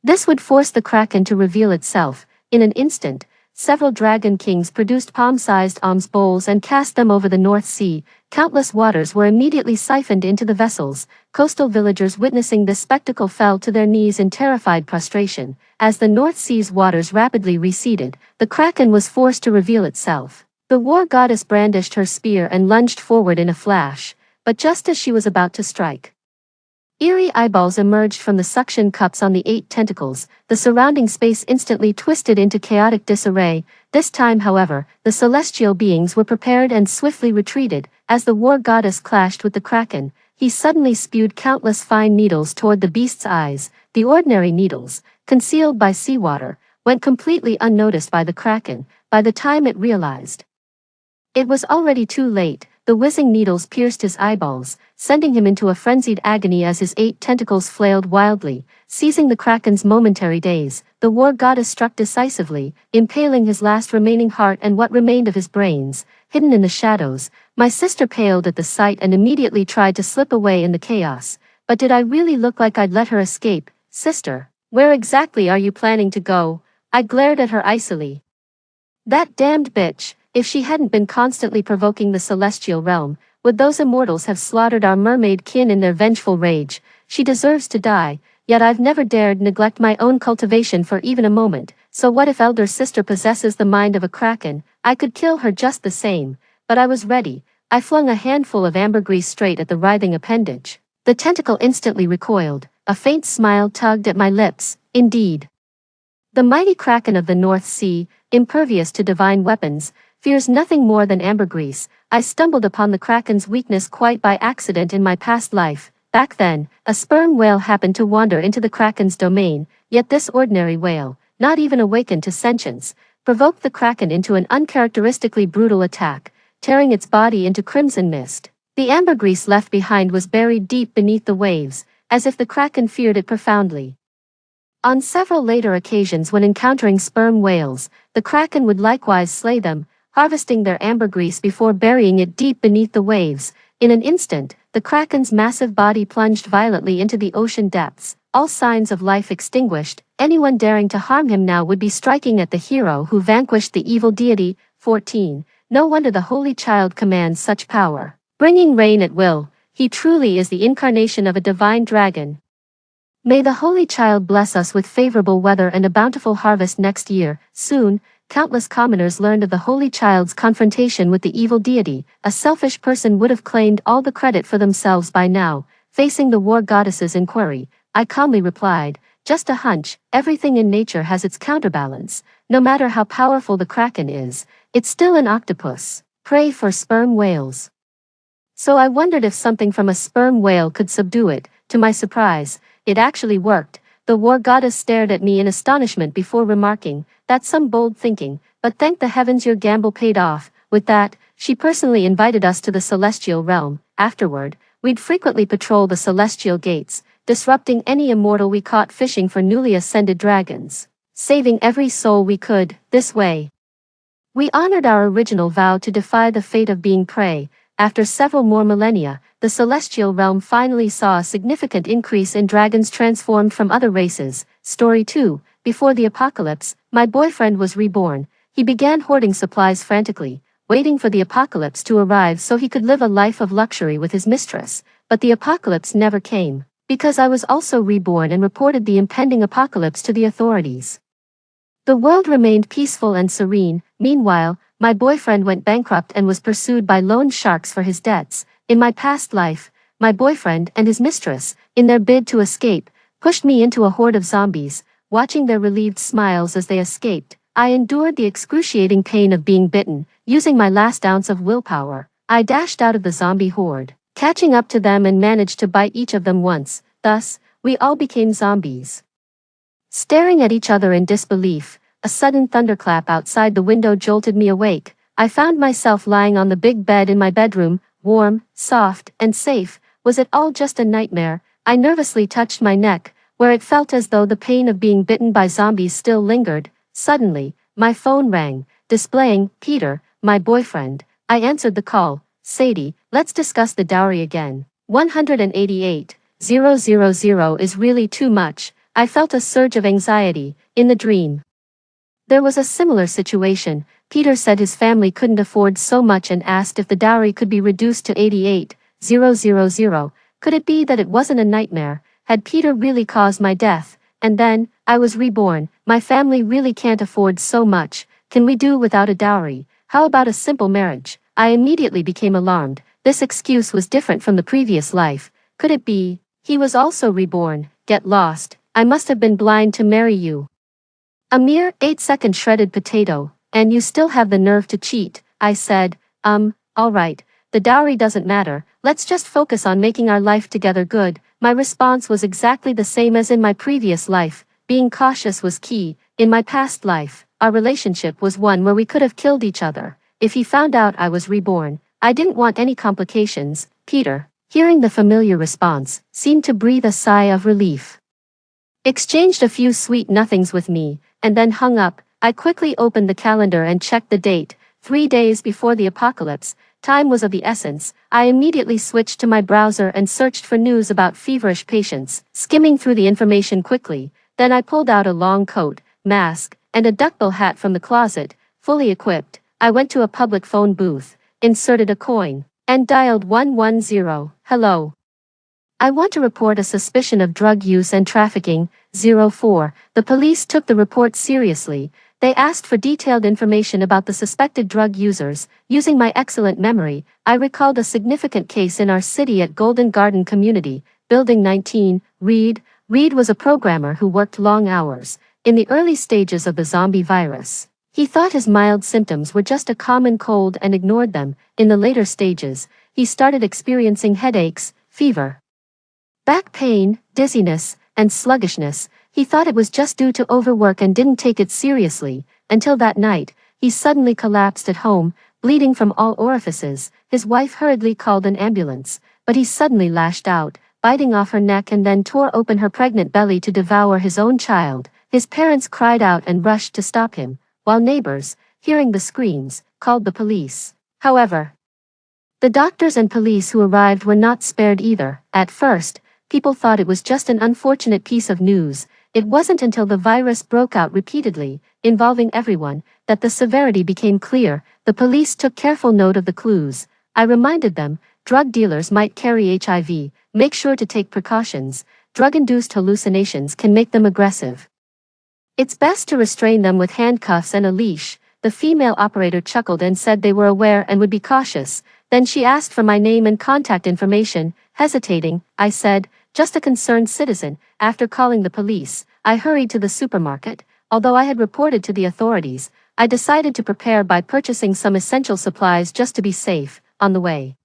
This would force the Kraken to reveal itself. In an instant, several dragon kings produced palm-sized alms bowls and cast them over the North Sea. Countless waters were immediately siphoned into the vessels. Coastal villagers witnessing this spectacle fell to their knees in terrified prostration. As the North Sea's waters rapidly receded, the Kraken was forced to reveal itself. The war goddess brandished her spear and lunged forward in a flash, but just as she was about to strike, eerie eyeballs emerged from the suction cups on the 8 tentacles. The surrounding space instantly twisted into chaotic disarray. This time, however, the celestial beings were prepared and swiftly retreated. As the war goddess clashed with the Kraken, he suddenly spewed countless fine needles toward the beast's eyes. The ordinary needles, concealed by seawater, went completely unnoticed by the Kraken. By the time it realized it was already too late, the whizzing needles pierced his eyeballs, sending him into a frenzied agony as his 8 tentacles flailed wildly. Seizing the Kraken's momentary daze, the war goddess struck decisively, impaling his last remaining heart and what remained of his brains. Hidden in the shadows, my sister paled at the sight and immediately tried to slip away in the chaos. But did I really look like I'd let her escape? "Sister, where exactly are you planning to go?" I glared at her icily. That damned bitch. If she hadn't been constantly provoking the celestial realm, would those immortals have slaughtered our mermaid kin in their vengeful rage? She deserves to die, yet I've never dared neglect my own cultivation for even a moment. So what if elder sister possesses the mind of a Kraken? I could kill her just the same. But I was ready. I flung a handful of ambergris straight at the writhing appendage. The tentacle instantly recoiled. A faint smile tugged at my lips. Indeed, the mighty Kraken of the North Sea, impervious to divine weapons, fears nothing more than ambergris. I stumbled upon the Kraken's weakness quite by accident in my past life. Back then, a sperm whale happened to wander into the Kraken's domain, yet this ordinary whale, not even awakened to sentience, provoked the Kraken into an uncharacteristically brutal attack, tearing its body into crimson mist. The ambergris left behind was buried deep beneath the waves, as if the Kraken feared it profoundly. On several later occasions when encountering sperm whales, the Kraken would likewise slay them, harvesting their ambergris before burying it deep beneath the waves. In an instant, the Kraken's massive body plunged violently into the ocean depths, all signs of life extinguished. Anyone daring to harm him now would be striking at the hero who vanquished the evil deity. 14. No wonder the Holy Child commands such power, bringing rain at will. He truly is the incarnation of a divine dragon. May the Holy Child bless us with favorable weather and a bountiful harvest next year. Soon, countless commoners learned of the Holy Child's confrontation with the evil deity. A selfish person would have claimed all the credit for themselves by now. Facing the war goddess's inquiry, I calmly replied, just a hunch. Everything in nature has its counterbalance. No matter how powerful the kraken is, it's still an octopus. Pray for sperm whales. So I wondered if something from a sperm whale could subdue it. To my surprise, it actually worked. The war goddess stared at me in astonishment before remarking, that's some bold thinking, but thank the heavens your gamble paid off. With that, she personally invited us to the celestial realm. Afterward, we'd frequently patrol the celestial gates, disrupting any immortal we caught fishing for newly ascended dragons, saving every soul we could. This way, we honored our original vow to defy the fate of being prey. After several more millennia, the celestial realm finally saw a significant increase in dragons transformed from other races. Story 2. Before the apocalypse, my boyfriend was reborn. He began hoarding supplies frantically, waiting for the apocalypse to arrive so he could live a life of luxury with his mistress. But the apocalypse never came, because I was also reborn and reported the impending apocalypse to the authorities. The world remained peaceful and serene. Meanwhile, my boyfriend went bankrupt and was pursued by loan sharks for his debts. In my past life, my boyfriend and his mistress, in their bid to escape, pushed me into a horde of zombies. Watching their relieved smiles as they escaped, I endured the excruciating pain of being bitten. Using my last ounce of willpower, I dashed out of the zombie horde, catching up to them and managed to bite each of them once. Thus, we all became zombies. Staring at each other in disbelief, a sudden thunderclap outside the window jolted me awake. I found myself lying on the big bed in my bedroom, warm, soft, and safe. Was it all just a nightmare? I nervously touched my neck, where it felt as though the pain of being bitten by zombies still lingered. Suddenly, my phone rang, displaying, Peter, my boyfriend. I answered the call. Sadie, let's discuss the dowry again. 188,000 is really too much. I felt a surge of anxiety. In the dream, there was a similar situation. Peter said his family couldn't afford so much and asked if the dowry could be reduced to 88,000. Could it be that it wasn't a nightmare? Had Peter really caused my death? And then, I was reborn. My family really can't afford so much. Can we do without a dowry? How about a simple marriage? I immediately became alarmed. This excuse was different from the previous life. Could it be he was also reborn? Get lost. I must have been blind to marry you. A mere 8-second shredded potato, and you still have the nerve to cheat. I said, alright, the dowry doesn't matter, let's just focus on making our life together good. My response was exactly the same as in my previous life. Being cautious was key. In my past life, our relationship was one where we could have killed each other. If he found out I was reborn, I didn't want any complications. Peter, hearing the familiar response, seemed to breathe a sigh of relief. Exchanged a few sweet nothings with me, and then hung up. I quickly opened the calendar and checked the date. 3 days before the apocalypse. Time was of the essence. I immediately switched to my browser and searched for news about feverish patients, skimming through the information quickly. Then I pulled out a long coat, mask, and a duckbill hat from the closet. Fully equipped, I went to a public phone booth, inserted a coin, and dialed 110. Hello. I want to report a suspicion of drug use and trafficking. 04. The police took the report seriously. They asked for detailed information about the suspected drug users. Using my excellent memory, I recalled a significant case in our city at Golden Garden Community, Building 19. Reed was a programmer who worked long hours. In the early stages of the zombie virus, he thought his mild symptoms were just a common cold and ignored them. In the later stages, he started experiencing headaches, fever, back pain, dizziness, and sluggishness. He thought it was just due to overwork and didn't take it seriously, until that night, he suddenly collapsed at home, bleeding from all orifices. His wife hurriedly called an ambulance, but he suddenly lashed out, biting off her neck and then tore open her pregnant belly to devour his own child. His parents cried out and rushed to stop him, while neighbors, hearing the screams, called the police. However, the doctors and police who arrived were not spared either. At first, people thought it was just an unfortunate piece of news. It wasn't until the virus broke out repeatedly, involving everyone, that the severity became clear. The police took careful note of the clues. I reminded them, drug dealers might carry HIV, make sure to take precautions. Drug-induced hallucinations can make them aggressive. It's best to restrain them with handcuffs and a leash. The female operator chuckled and said they were aware and would be cautious. Then she asked for my name and contact information. Hesitating, I said, just a concerned citizen. After calling the police, I hurried to the supermarket. Although I had reported to the authorities, I decided to prepare by purchasing some essential supplies just to be safe. On the way,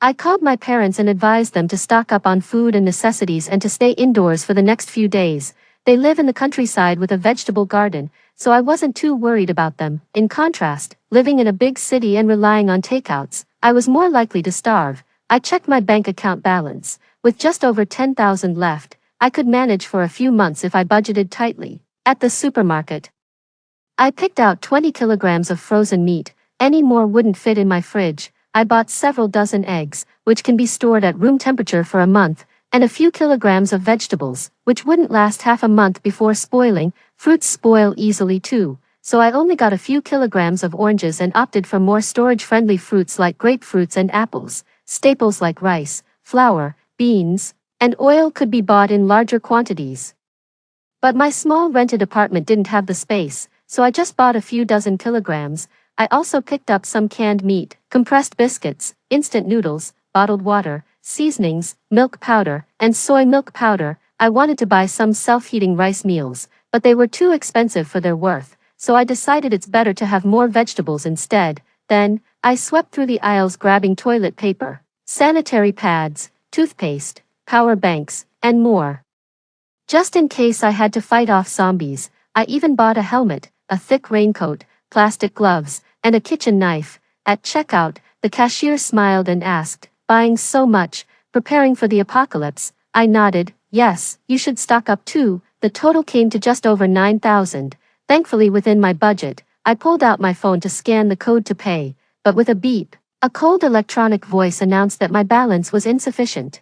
I called my parents and advised them to stock up on food and necessities and to stay indoors for the next few days. They live in the countryside with a vegetable garden, so I wasn't too worried about them. In contrast, living in a big city and relying on takeouts, I was more likely to starve. I checked my bank account balance. With just over 10,000 left, I could manage for a few months if I budgeted tightly. At the supermarket, I picked out 20 kilograms of frozen meat. Any more wouldn't fit in my fridge. I bought several dozen eggs, which can be stored at room temperature for a month, and a few kilograms of vegetables, which wouldn't last half a month before spoiling. Fruits spoil easily too, so I only got a few kilograms of oranges and opted for more storage-friendly fruits like grapefruits and apples. Staples like rice, flour, beans, and oil could be bought in larger quantities. But my small rented apartment didn't have the space, so I just bought a few dozen kilograms. I also picked up some canned meat, compressed biscuits, instant noodles, bottled water, seasonings, milk powder, and soy milk powder. I wanted to buy some self-heating rice meals, but they were too expensive for their worth, so I decided it's better to have more vegetables instead. Then, I swept through the aisles grabbing toilet paper, sanitary pads, toothpaste, power banks, and more. Just in case I had to fight off zombies, I even bought a helmet, a thick raincoat, plastic gloves, and a kitchen knife. At checkout, the cashier smiled and asked, "Buying so much, preparing for the apocalypse?" I nodded, "Yes, you should stock up too." The total came to just over 9,000, thankfully within my budget. I pulled out my phone to scan the code to pay, but with a beep, a cold electronic voice announced that my balance was insufficient.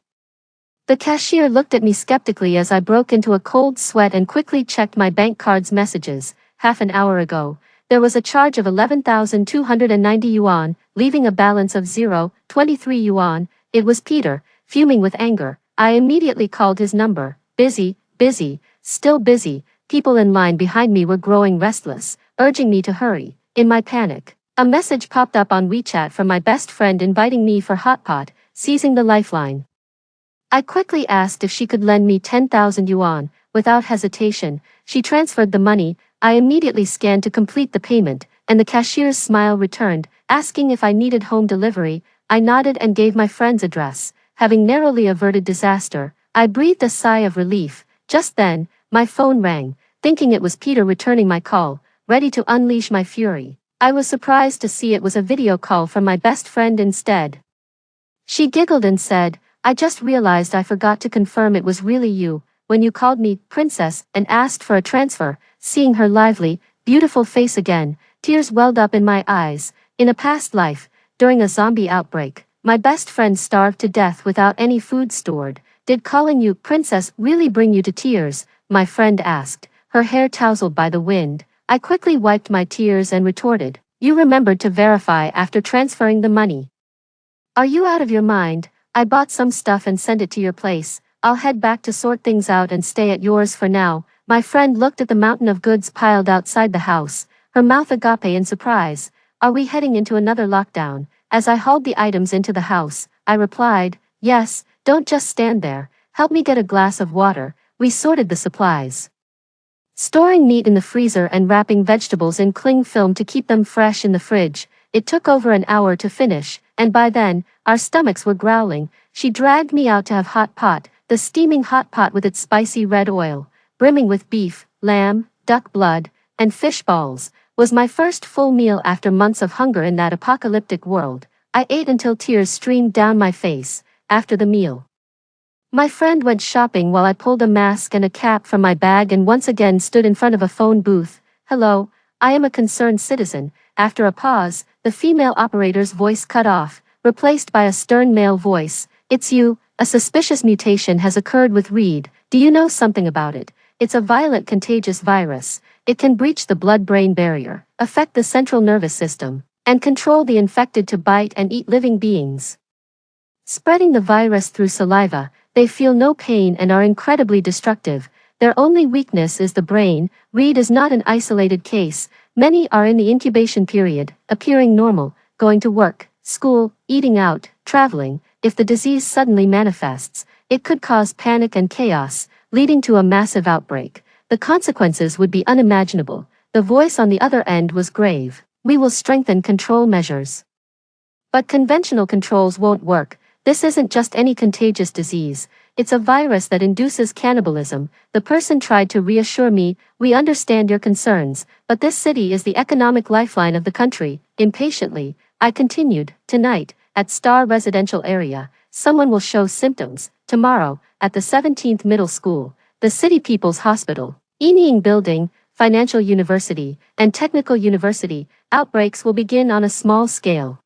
The cashier looked at me skeptically as I broke into a cold sweat and quickly checked my bank card's messages. Half an hour ago, there was a charge of 11,290 yuan, leaving a balance of 23 yuan. It was Peter, fuming with anger. I immediately called his number. Busy, busy, still busy. People in line behind me were growing restless, urging me to hurry. In my panic, a message popped up on WeChat from my best friend inviting me for hot pot. Seizing the lifeline, I quickly asked if she could lend me 10,000 yuan. Without hesitation, she transferred the money. I immediately scanned to complete the payment, and the cashier's smile returned, asking if I needed home delivery. I nodded and gave my friend's address. Having narrowly averted disaster, I breathed a sigh of relief. Just then, my phone rang, thinking it was Peter returning my call, ready to unleash my fury. I was surprised to see it was a video call from my best friend instead. She giggled and said, "I just realized I forgot to confirm it was really you when you called me princess and asked for a transfer." Seeing her lively, beautiful face again, tears welled up in my eyes. In a past life, during a zombie outbreak, my best friend starved to death without any food stored. "Did calling you princess really bring you to tears?" my friend asked, her hair tousled by the wind. I quickly wiped my tears and retorted, "You remembered to verify after transferring the money. Are you out of your mind? I bought some stuff and sent it to your place. I'll head back to sort things out and stay at yours for now." My friend looked at the mountain of goods piled outside the house, her mouth agape in surprise. "Are we heading into another lockdown?" As I hauled the items into the house, I replied, "Yes, don't just stand there. Help me get a glass of water." We sorted the supplies, storing meat in the freezer and wrapping vegetables in cling film to keep them fresh in the fridge. It took over an hour to finish, and by then, our stomachs were growling. She dragged me out to have hot pot, the steaming hot pot with its spicy red oil, brimming with beef, lamb, duck blood, and fish balls, was my first full meal after months of hunger in that apocalyptic world. I ate until tears streamed down my face. After the meal, my friend went shopping while I pulled a mask and a cap from my bag and once again stood in front of a phone booth. "Hello, I am a concerned citizen." After a pause, the female operator's voice cut off, replaced by a stern male voice. "It's you. A suspicious mutation has occurred with Reed. Do you know something about it? It's a violent contagious virus. It can breach the blood-brain barrier, affect the central nervous system, and control the infected to bite and eat living beings." Spreading the virus through saliva, they feel no pain and are incredibly destructive. Their only weakness is the brain. Reed is not an isolated case. Many are in the incubation period, appearing normal, going to work, school, eating out, traveling. If the disease suddenly manifests, it could cause panic and chaos, leading to a massive outbreak. The consequences would be unimaginable. The voice on the other end was grave. We will strengthen control measures. But conventional controls won't work. This isn't just any contagious disease. It's a virus that induces cannibalism. The person tried to reassure me, we understand your concerns, but this city is the economic lifeline of the country. Impatiently, I continued, tonight, at Star Residential Area, someone will show symptoms. Tomorrow, at the 17th Middle School, the City People's Hospital, Enying Building, Financial University, and Technical University, outbreaks will begin on a small scale.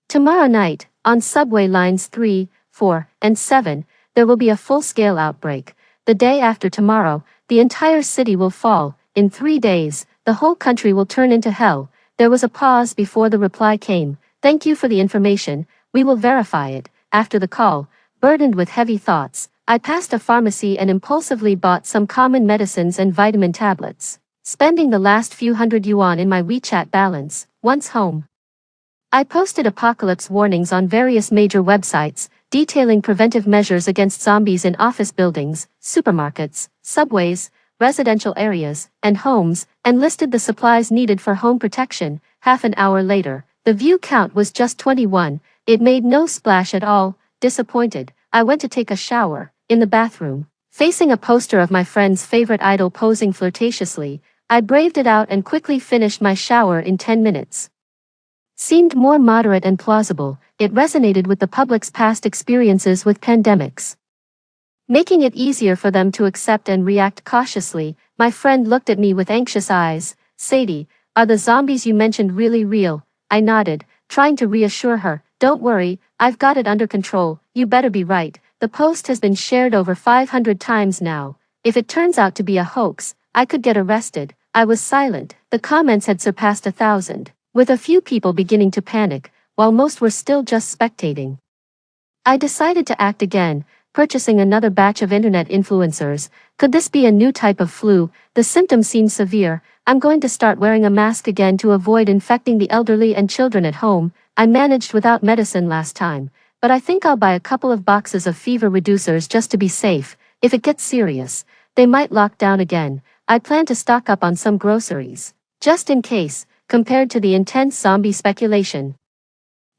Tomorrow night, on subway lines 3, 4, and 7, there will be a full-scale outbreak. The day after tomorrow, the entire city will fall. In 3 days, the whole country will turn into hell. There was a pause before the reply came. Thank you for the information. We will verify it. After the call, burdened with heavy thoughts, I passed a pharmacy and impulsively bought some common medicines and vitamin tablets, spending the last few hundred yuan in my WeChat balance. Once home, I posted apocalypse warnings on various major websites, detailing preventive measures against zombies in office buildings, supermarkets, subways, residential areas, and homes, and listed the supplies needed for home protection. Half an hour later, the view count was just 21. It made no splash at all. Disappointed, I went to take a shower. In the bathroom, facing a poster of my friend's favorite idol posing flirtatiously, I braved it out and quickly finished my shower in 10 minutes. Seemed more moderate and plausible. It resonated with the public's past experiences with pandemics, making it easier for them to accept and react cautiously. My friend looked at me with anxious eyes. Sadie, are the zombies you mentioned really real? I nodded, trying to reassure her. Don't worry, I've got it under control. You better be right. The post has been shared over 500 times now. If it turns out to be a hoax, I could get arrested. I was silent. The comments had surpassed 1,000, with a few people beginning to panic, while most were still just spectating. I decided to act again, purchasing another batch of internet influencers. Could this be a new type of flu? The symptoms seem severe. I'm going to start wearing a mask again to avoid infecting the elderly and children at home. I managed without medicine last time, but I think I'll buy a couple of boxes of fever reducers just to be safe. If it gets serious, they might lock down again. I plan to stock up on some groceries, just in case, compared to the intense zombie speculation.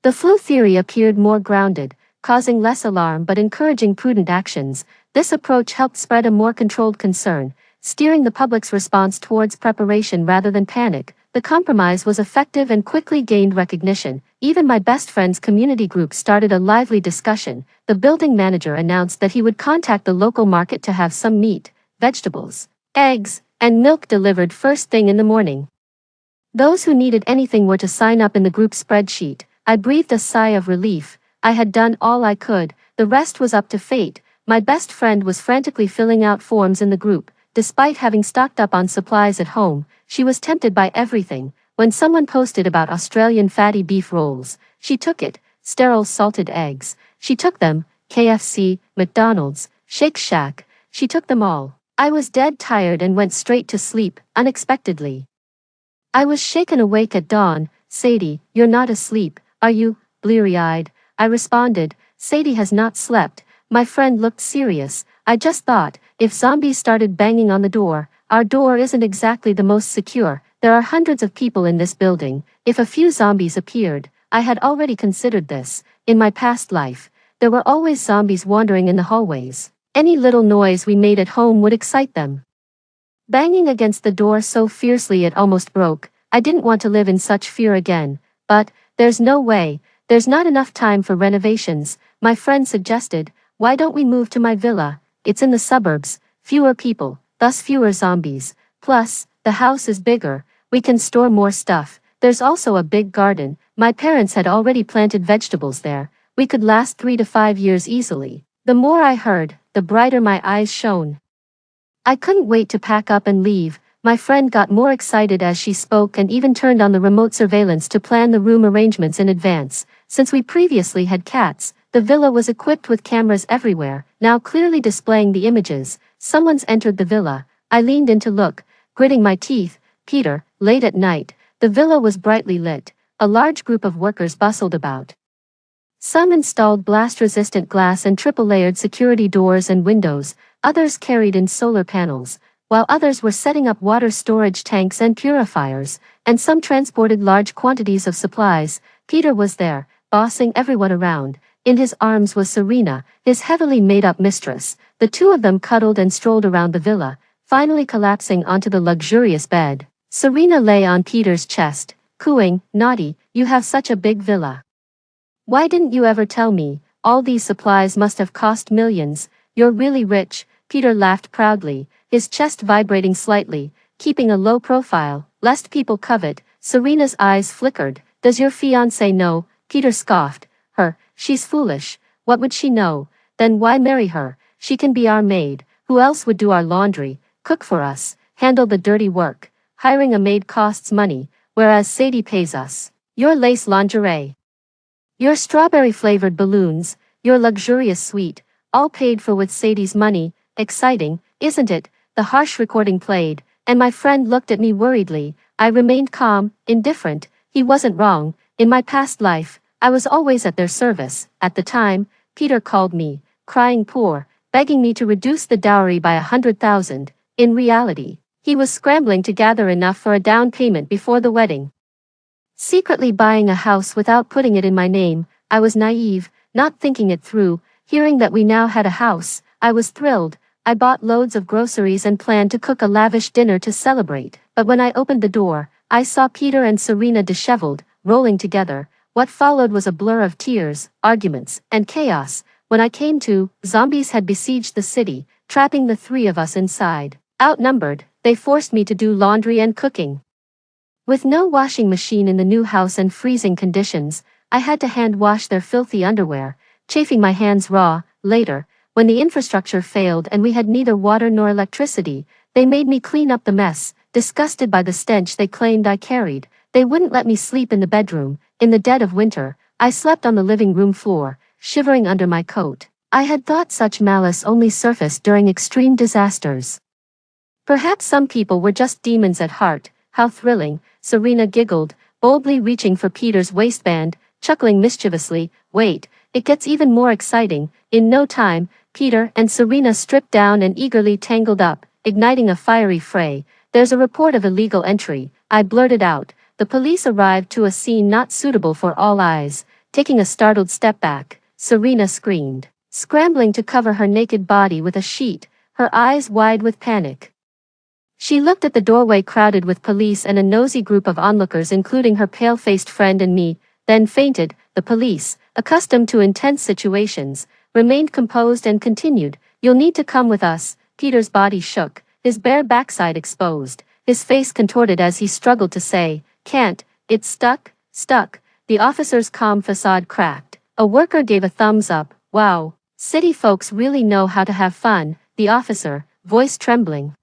The flu theory appeared more grounded, causing less alarm but encouraging prudent actions. This approach helped spread a more controlled concern, steering the public's response towards preparation rather than panic. The compromise was effective and quickly gained recognition. Even my best friend's community group started a lively discussion. The building manager announced that he would contact the local market to have some meat, vegetables, eggs, and milk delivered first thing in the morning. Those who needed anything were to sign up in the group spreadsheet. I breathed a sigh of relief. I had done all I could. The rest was up to fate. My best friend was frantically filling out forms in the group. Despite having stocked up on supplies at home, she was tempted by everything. When someone posted about Australian fatty beef rolls, she took it. Sterile salted eggs, she took them. KFC, McDonald's, Shake Shack, she took them all. I was dead tired and went straight to sleep, unexpectedly. I was shaken awake at dawn. Sadie, you're not asleep, are you? Bleary-eyed, I responded. Sadie has not slept. My friend looked serious. I just thought, if zombies started banging on the door, our door isn't exactly the most secure. There are hundreds of people in this building. If a few zombies appeared, I had already considered this. In my past life, there were always zombies wandering in the hallways. Any little noise we made at home would excite them, banging against the door so fiercely it almost broke. I didn't want to live in such fear again. But, there's no way. There's not enough time for renovations. My friend suggested, why don't we move to my villa? It's in the suburbs, fewer people, thus fewer zombies. Plus, the house is bigger, we can store more stuff. There's also a big garden. My parents had already planted vegetables there. We could last 3 to 5 years easily. The more I heard, the brighter my eyes shone. I couldn't wait to pack up and leave. My friend got more excited as she spoke and even turned on the remote surveillance to plan the room arrangements in advance. Since we previously had cats, The villa was equipped with cameras everywhere, now clearly displaying the images. Someone's entered the villa. I leaned in to look, gritting my teeth. Peter, late at night. The villa was brightly lit. A large group of workers bustled about. Some installed blast-resistant glass and triple-layered security doors and windows, others carried in solar panels, while others were setting up water storage tanks and purifiers, and some transported large quantities of supplies. Peter was there, bossing everyone around. In his arms was Serena, his heavily made-up mistress. The two of them cuddled and strolled around the villa, finally collapsing onto the luxurious bed. Serena lay on Peter's chest, cooing, "Naughty, you have such a big villa. Why didn't you ever tell me? All these supplies must have cost millions. You're really rich." Peter laughed proudly, his chest vibrating slightly, keeping a low profile, lest people covet. Serena's eyes flickered. "Does your fiancé know?" Peter scoffed. She's foolish. What would she know? Then why marry her? She can be our maid. Who else would do our laundry, cook for us, handle the dirty work? Hiring a maid costs money, whereas Sadie pays us. Your lace lingerie, your strawberry-flavored balloons, your luxurious suite, all paid for with Sadie's money. Exciting, isn't it? The harsh recording played, and my friend looked at me worriedly. I remained calm, indifferent. He wasn't wrong. In my past life, I was always at their service. At the time, Peter called me, crying poor, begging me to reduce the dowry by 100,000. In reality, he was scrambling to gather enough for a down payment before the wedding. Secretly buying a house without putting it in my name. I was naive, not thinking it through. Hearing that we now had a house, I was thrilled. I bought loads of groceries and planned to cook a lavish dinner to celebrate. But when I opened the door, I saw Peter and Serena disheveled, rolling together. What followed was a blur of tears, arguments, and chaos. When I came to, zombies had besieged the city, trapping the three of us inside. Outnumbered, they forced me to do laundry and cooking. With no washing machine in the new house and freezing conditions, I had to hand wash their filthy underwear, chafing my hands raw. Later, when the infrastructure failed and we had neither water nor electricity, they made me clean up the mess. Disgusted by the stench they claimed I carried, they wouldn't let me sleep in the bedroom. In the dead of winter, I slept on the living room floor, shivering under my coat. I had thought such malice only surfaced during extreme disasters. Perhaps some people were just demons at heart. How thrilling, Serena giggled, boldly reaching for Peter's waistband, chuckling mischievously. Wait, it gets even more exciting. In no time, Peter and Serena stripped down and eagerly tangled up, igniting a fiery fray. "There's a report of illegal entry," I blurted out. The police arrived to a scene not suitable for all eyes. Taking a startled step back, Serena screamed, scrambling to cover her naked body with a sheet, her eyes wide with panic. She looked at the doorway crowded with police and a nosy group of onlookers including her pale-faced friend and me, then fainted. The police, accustomed to intense situations, remained composed and continued, "You'll need to come with us." Peter's body shook, his bare backside exposed, his face contorted as he struggled to say, "Can't, it's stuck." The officer's calm facade cracked. A worker gave a thumbs up. "Wow, city folks really know how to have fun." The officer, voice trembling,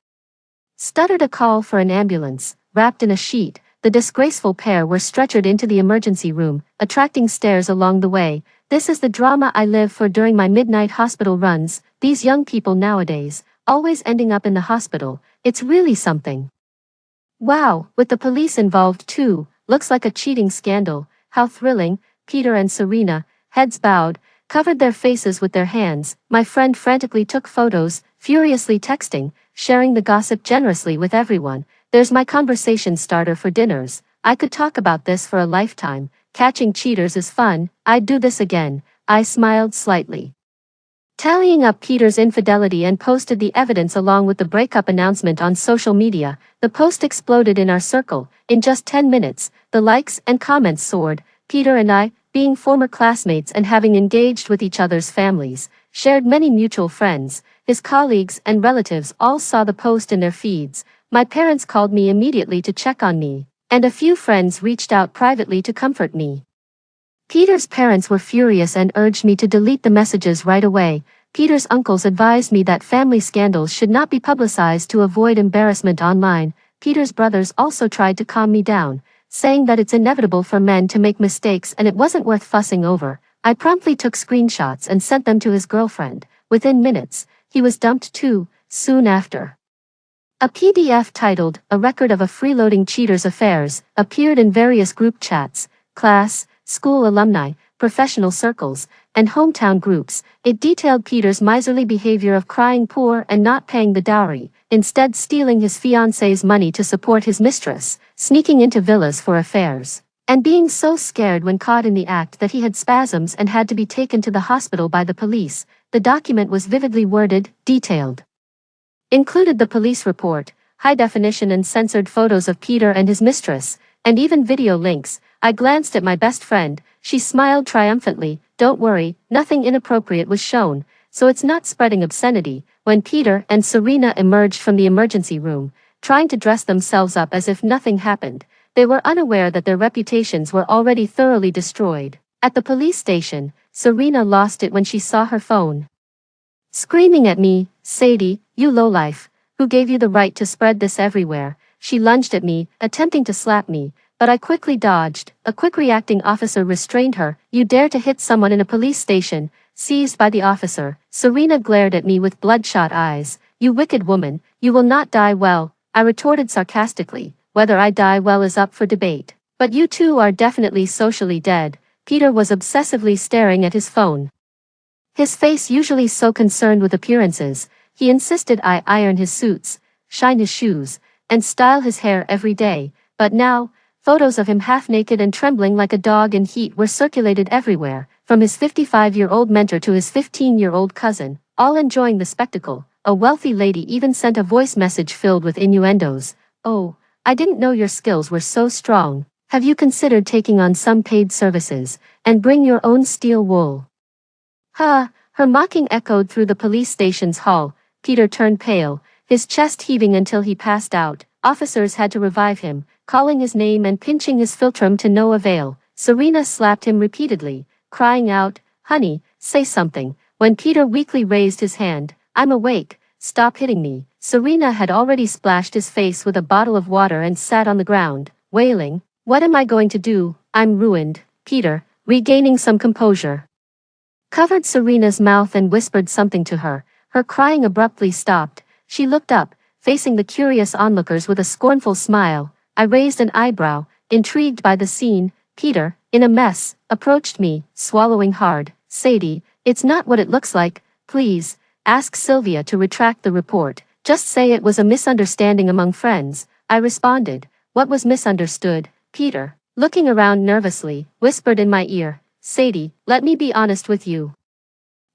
stuttered a call for an ambulance. Wrapped in a sheet, the disgraceful pair were stretchered into the emergency room, attracting stares along the way. This is the drama I live for during my midnight hospital runs. These young people nowadays, always ending up in the hospital. It's really something. Wow, with the police involved too. Looks like a cheating scandal. How thrilling. Peter and Serena, heads bowed, covered their faces with their hands. My friend frantically took photos, furiously texting, sharing the gossip generously with everyone. "There's my conversation starter for dinners. I could talk about this for a lifetime. Catching cheaters is fun. I'd do this again." I smiled slightly, tallying up Peter's infidelity, and posted the evidence along with the breakup announcement on social media. The post exploded in our circle. In just 10 minutes, the likes and comments soared. Peter and I, being former classmates and having engaged with each other's families, shared many mutual friends. His colleagues and relatives all saw the post in their feeds. My parents called me immediately to check on me, and a few friends reached out privately to comfort me. Peter's parents were furious and urged me to delete the messages right away. Peter's uncles advised me that family scandals should not be publicized to avoid embarrassment online. Peter's brothers also tried to calm me down, saying that it's inevitable for men to make mistakes and it wasn't worth fussing over. I promptly took screenshots and sent them to his girlfriend. Within minutes, he was dumped too, soon after. A PDF titled, "A Record of a Freeloading Cheater's Affairs," appeared in various group chats, class, school alumni, professional circles, and hometown groups. It detailed Peter's miserly behavior of crying poor and not paying the dowry, instead stealing his fiancée's money to support his mistress, sneaking into villas for affairs, and being so scared when caught in the act that he had spasms and had to be taken to the hospital by the police. The document was vividly worded, detailed. Included the police report, high-definition and censored photos of Peter and his mistress, and even video links. I glanced at my best friend. She smiled triumphantly. "Don't worry, nothing inappropriate was shown, so it's not spreading obscenity." When Peter and Serena emerged from the emergency room, trying to dress themselves up as if nothing happened, they were unaware that their reputations were already thoroughly destroyed. At the police station, Serena lost it when she saw her phone. Screaming at me, "Sadie, you lowlife, who gave you the right to spread this everywhere?" She lunged at me, attempting to slap me, but I quickly dodged. A quick-reacting officer restrained her. "You dare to hit someone in a police station?" Seized by the officer, Serena glared at me with bloodshot eyes. "You wicked woman, you will not die well," I retorted sarcastically. "Whether I die well is up for debate. But you two are definitely socially dead." Peter was obsessively staring at his phone. His face usually so concerned with appearances, he insisted I iron his suits, shine his shoes, and style his hair every day. But now, photos of him half-naked and trembling like a dog in heat were circulated everywhere, from his 55-year-old mentor to his 15-year-old cousin, all enjoying the spectacle. A wealthy lady even sent a voice message filled with innuendos. "Oh, I didn't know your skills were so strong. Have you considered taking on some paid services, and bring your own steel wool?" "Ha!" Her mocking echoed through the police station's hall. Peter turned pale, his chest heaving until he passed out. Officers had to revive him, calling his name and pinching his philtrum to no avail. Serena slapped him repeatedly, crying out, "Honey, say something." When Peter weakly raised his hand, "I'm awake, stop hitting me." Serena had already splashed his face with a bottle of water and sat on the ground, wailing, "What am I going to do? I'm ruined." Peter, regaining some composure, covered Serena's mouth and whispered something to her. Her crying abruptly stopped. She looked up, facing the curious onlookers with a scornful smile. I raised an eyebrow, intrigued by the scene. Peter, in a mess, approached me, swallowing hard. "Sadie, it's not what it looks like. Please, ask Sylvia to retract the report. Just say it was a misunderstanding among friends." I responded. "What was misunderstood?" Peter, looking around nervously, whispered in my ear, "Sadie, let me be honest with you.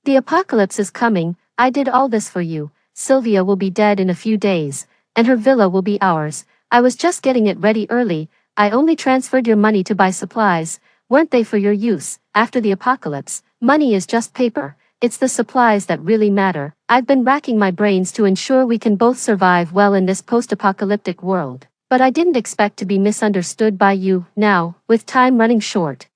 The apocalypse is coming. I did all this for you. Sylvia will be dead in a few days, and her villa will be ours. I was just getting it ready early. I only transferred your money to buy supplies. Weren't they for your use? After the apocalypse, money is just paper. It's the supplies that really matter. I've been racking my brains to ensure we can both survive well in this post-apocalyptic world. But I didn't expect to be misunderstood by you. Now, with time running short,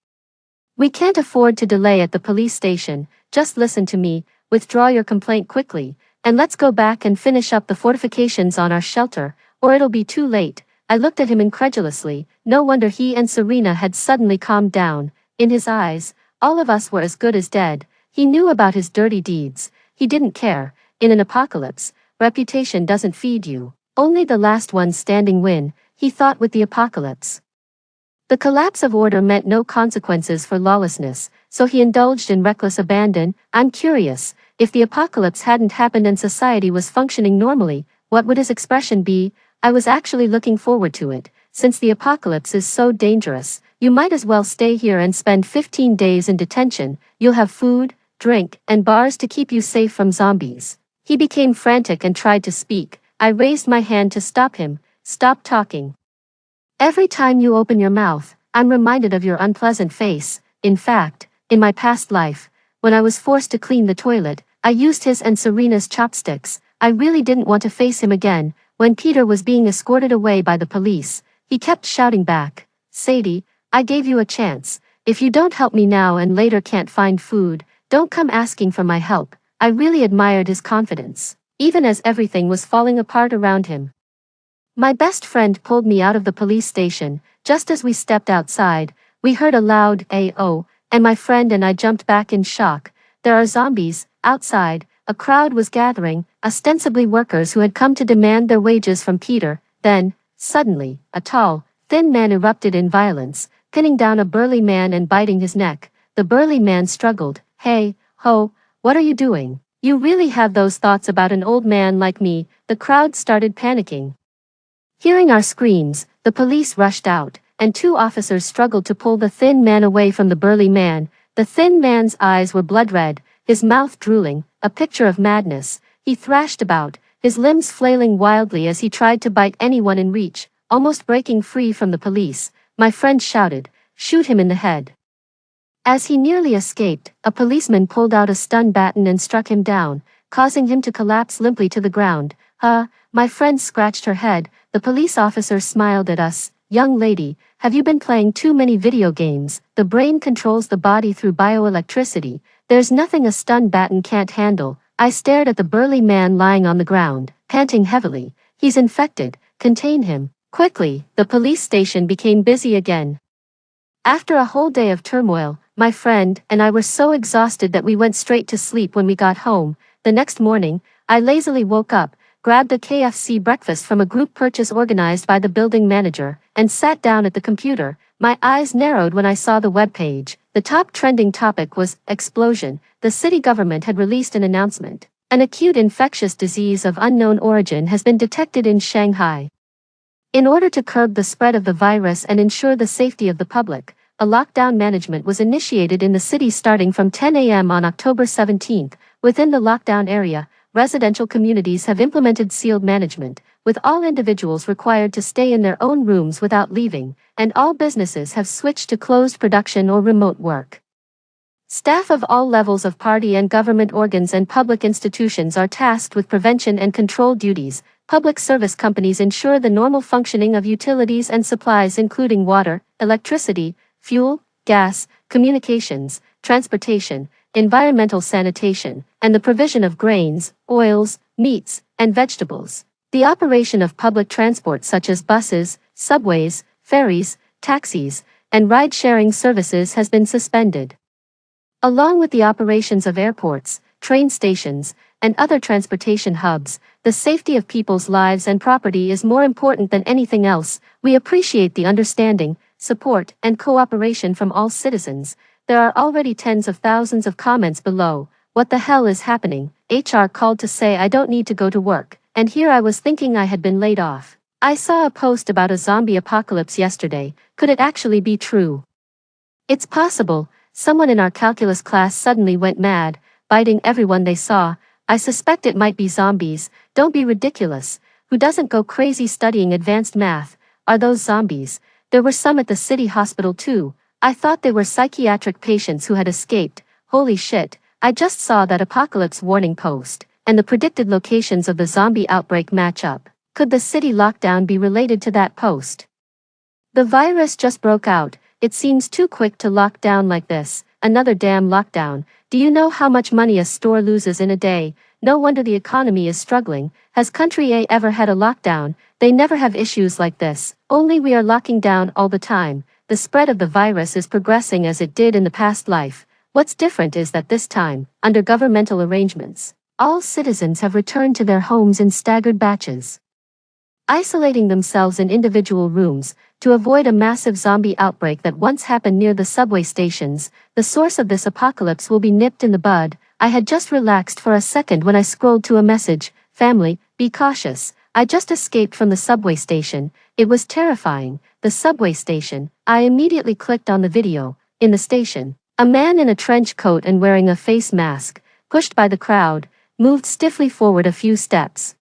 we can't afford to delay at the police station. Just listen to me, withdraw your complaint quickly, and let's go back and finish up the fortifications on our shelter, or it'll be too late." I looked at him incredulously. No wonder he and Serena had suddenly calmed down. In his eyes, all of us were as good as dead. He knew about his dirty deeds. He didn't care. In an apocalypse, reputation doesn't feed you. Only the last one standing win, he thought with the apocalypse. The collapse of order meant no consequences for lawlessness, so he indulged in reckless abandon. I'm curious, if the apocalypse hadn't happened and society was functioning normally, what would his expression be? I was actually looking forward to it. Since the apocalypse is so dangerous, you might as well stay here and spend 15 days in detention. You'll have food, drink, and bars to keep you safe from zombies. He became frantic and tried to speak. I raised my hand to stop him. "Stop talking. Every time you open your mouth, I'm reminded of your unpleasant face. In fact, in my past life, when I was forced to clean the toilet, I used his and Serena's chopsticks. I really didn't want to face him again." When Peter was being escorted away by the police, he kept shouting back, "Sadie, I gave you a chance. If you don't help me now and later can't find food, don't come asking for my help." I really admired his confidence, even as everything was falling apart around him. My best friend pulled me out of the police station. Just as we stepped outside, we heard a loud "AO" and my friend and I jumped back in shock. There are zombies. Outside, a crowd was gathering, ostensibly workers who had come to demand their wages from Peter. Then, suddenly, a tall, thin man erupted in violence, pinning down a burly man and biting his neck. The burly man struggled. Hey, ho, what are you doing? You really have those thoughts about an old man like me? The crowd started panicking. Hearing our screams, the police rushed out, and two officers struggled to pull the thin man away from the burly man. The thin man's eyes were blood red, his mouth drooling, a picture of madness. He thrashed about, his limbs flailing wildly as he tried to bite anyone in reach, almost breaking free from the police. My friend shouted, "Shoot him in the head." As he nearly escaped, a policeman pulled out a stun baton and struck him down, causing him to collapse limply to the ground. My friend scratched her head. The police officer smiled at us. "Young lady, have you been playing too many video games? The brain controls the body through bioelectricity. There's nothing a stun baton can't handle." I stared at the burly man lying on the ground, panting heavily. "He's infected. Contain him. Quickly." The police station became busy again. After a whole day of turmoil, my friend and I were so exhausted that we went straight to sleep when we got home. The next morning, I lazily woke up, grabbed a KFC breakfast from a group purchase organized by the building manager, and sat down at the computer. My eyes narrowed when I saw the webpage. The top trending topic was explosion. The city government had released an announcement. An acute infectious disease of unknown origin has been detected in Shanghai. In order to curb the spread of the virus and ensure the safety of the public, a lockdown management was initiated in the city starting from 10 a.m. on October 17. Within the lockdown area, residential communities have implemented sealed management, with all individuals required to stay in their own rooms without leaving, and all businesses have switched to closed production or remote work. Staff of all levels of party and government organs and public institutions are tasked with prevention and control duties. Public service companies ensure the normal functioning of utilities and supplies including water, electricity, fuel, gas, communications, transportation, environmental sanitation, and the provision of grains, oils, meats, and vegetables. The operation of public transport such as buses, subways, ferries, taxis, and ride-sharing services has been suspended. Along with the operations of airports, train stations, and other transportation hubs, the safety of people's lives and property is more important than anything else. We appreciate the understanding, support, and cooperation from all citizens. There are already tens of thousands of comments below. What the hell is happening? HR called to say I don't need to go to work, and here I was thinking I had been laid off. I saw a post about a zombie apocalypse yesterday. Could it actually be true? It's possible. Someone in our calculus class suddenly went mad, biting everyone they saw. I suspect it might be zombies. Don't be ridiculous. Who doesn't go crazy studying advanced math? Are those zombies? There were some at the city hospital too. I thought they were psychiatric patients who had escaped. Holy shit, I just saw that apocalypse warning post, and the predicted locations of the zombie outbreak match up. Could the city lockdown be related to that post? The virus just broke out. It seems too quick to lock down like this. Another damn lockdown. Do you know how much money a store loses in a day? No wonder the economy is struggling. Has country A ever had a lockdown? They never have issues like this. Only we are locking down all the time. The spread of the virus is progressing as it did in the past life. What's different is that this time, under governmental arrangements, all citizens have returned to their homes in staggered batches, isolating themselves in individual rooms, to avoid a massive zombie outbreak that once happened near the subway stations. The source of this apocalypse will be nipped in the bud. I had just relaxed for a second when I scrolled to a message. Family, be cautious. I just escaped from the subway station. It was terrifying. The subway station. I immediately clicked on the video. In the station, a man in a trench coat and wearing a face mask, pushed by the crowd, moved stiffly forward a few steps,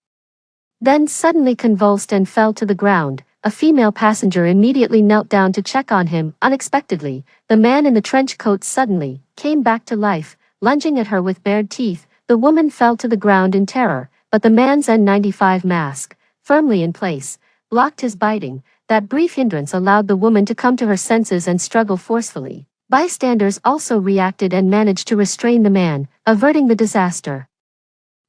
then suddenly convulsed and fell to the ground. A female passenger immediately knelt down to check on him. Unexpectedly, the man in the trench coat suddenly came back to life, lunging at her with bared teeth. The woman fell to the ground in terror, but the man's N95 mask, firmly in place, blocked his biting. That brief hindrance allowed the woman to come to her senses and struggle forcefully. Bystanders also reacted and managed to restrain the man, averting the disaster.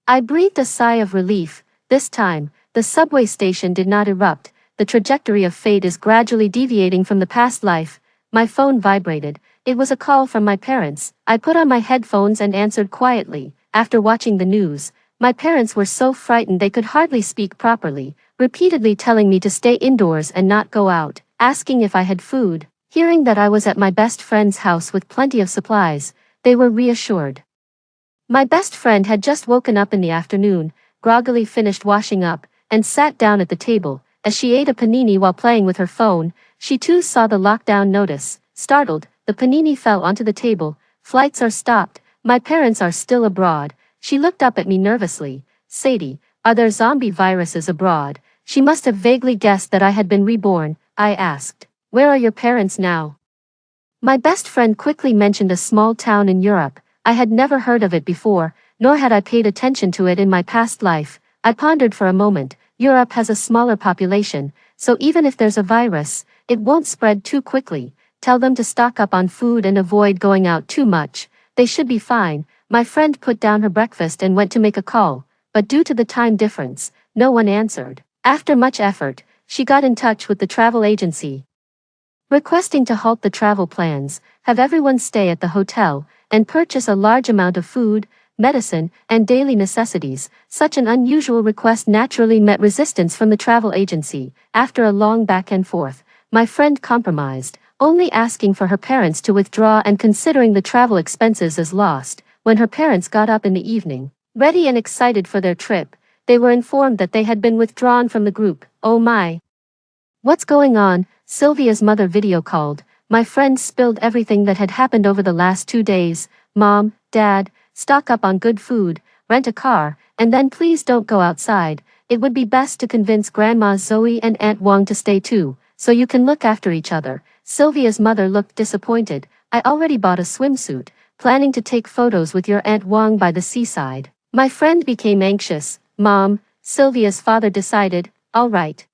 I breathed a sigh of relief. This time, the subway station did not erupt. The trajectory of fate is gradually deviating from the past life. My phone vibrated. It was a call from my parents. I put on my headphones and answered quietly. After watching the news, my parents were so frightened they could hardly speak properly, repeatedly telling me to stay indoors and not go out, asking if I had food. Hearing that I was at my best friend's house with plenty of supplies, they were reassured. My best friend had just woken up in the afternoon, groggily finished washing up, and sat down at the table. As she ate a panini while playing with her phone, she too saw the lockdown notice. Startled, the panini fell onto the table. Flights are stopped. My parents are still abroad. She looked up at me nervously. Sadie, are there zombie viruses abroad? She must have vaguely guessed that I had been reborn. I asked, where are your parents now? My best friend quickly mentioned a small town in Europe. I had never heard of it before, nor had I paid attention to it in my past life. I pondered for a moment. Europe has a smaller population, so even if there's a virus, it won't spread too quickly. Tell them to stock up on food and avoid going out too much. They should be fine. My friend put down her breakfast and went to make a call, but due to the time difference, no one answered. After much effort, she got in touch with the travel agency, requesting to halt the travel plans, have everyone stay at the hotel, and purchase a large amount of food, medicine, and daily necessities. Such an unusual request naturally met resistance from the travel agency. After a long back and forth, my friend compromised, only asking for her parents to withdraw and considering the travel expenses as lost. When her parents got up in the evening, ready and excited for their trip, they were informed that they had been withdrawn from the group. Oh my! What's going on? Sylvia's mother video called. My friend spilled everything that had happened over the last 2 days. Mom, Dad, stock up on good food, rent a car, and then please don't go outside. It would be best to convince Grandma Zoe and Aunt Wang to stay too, so you can look after each other. Sylvia's mother looked disappointed. I already bought a swimsuit, planning to take photos with your Aunt Wang by the seaside. My friend became anxious. Mom, Sylvia's father decided, all right.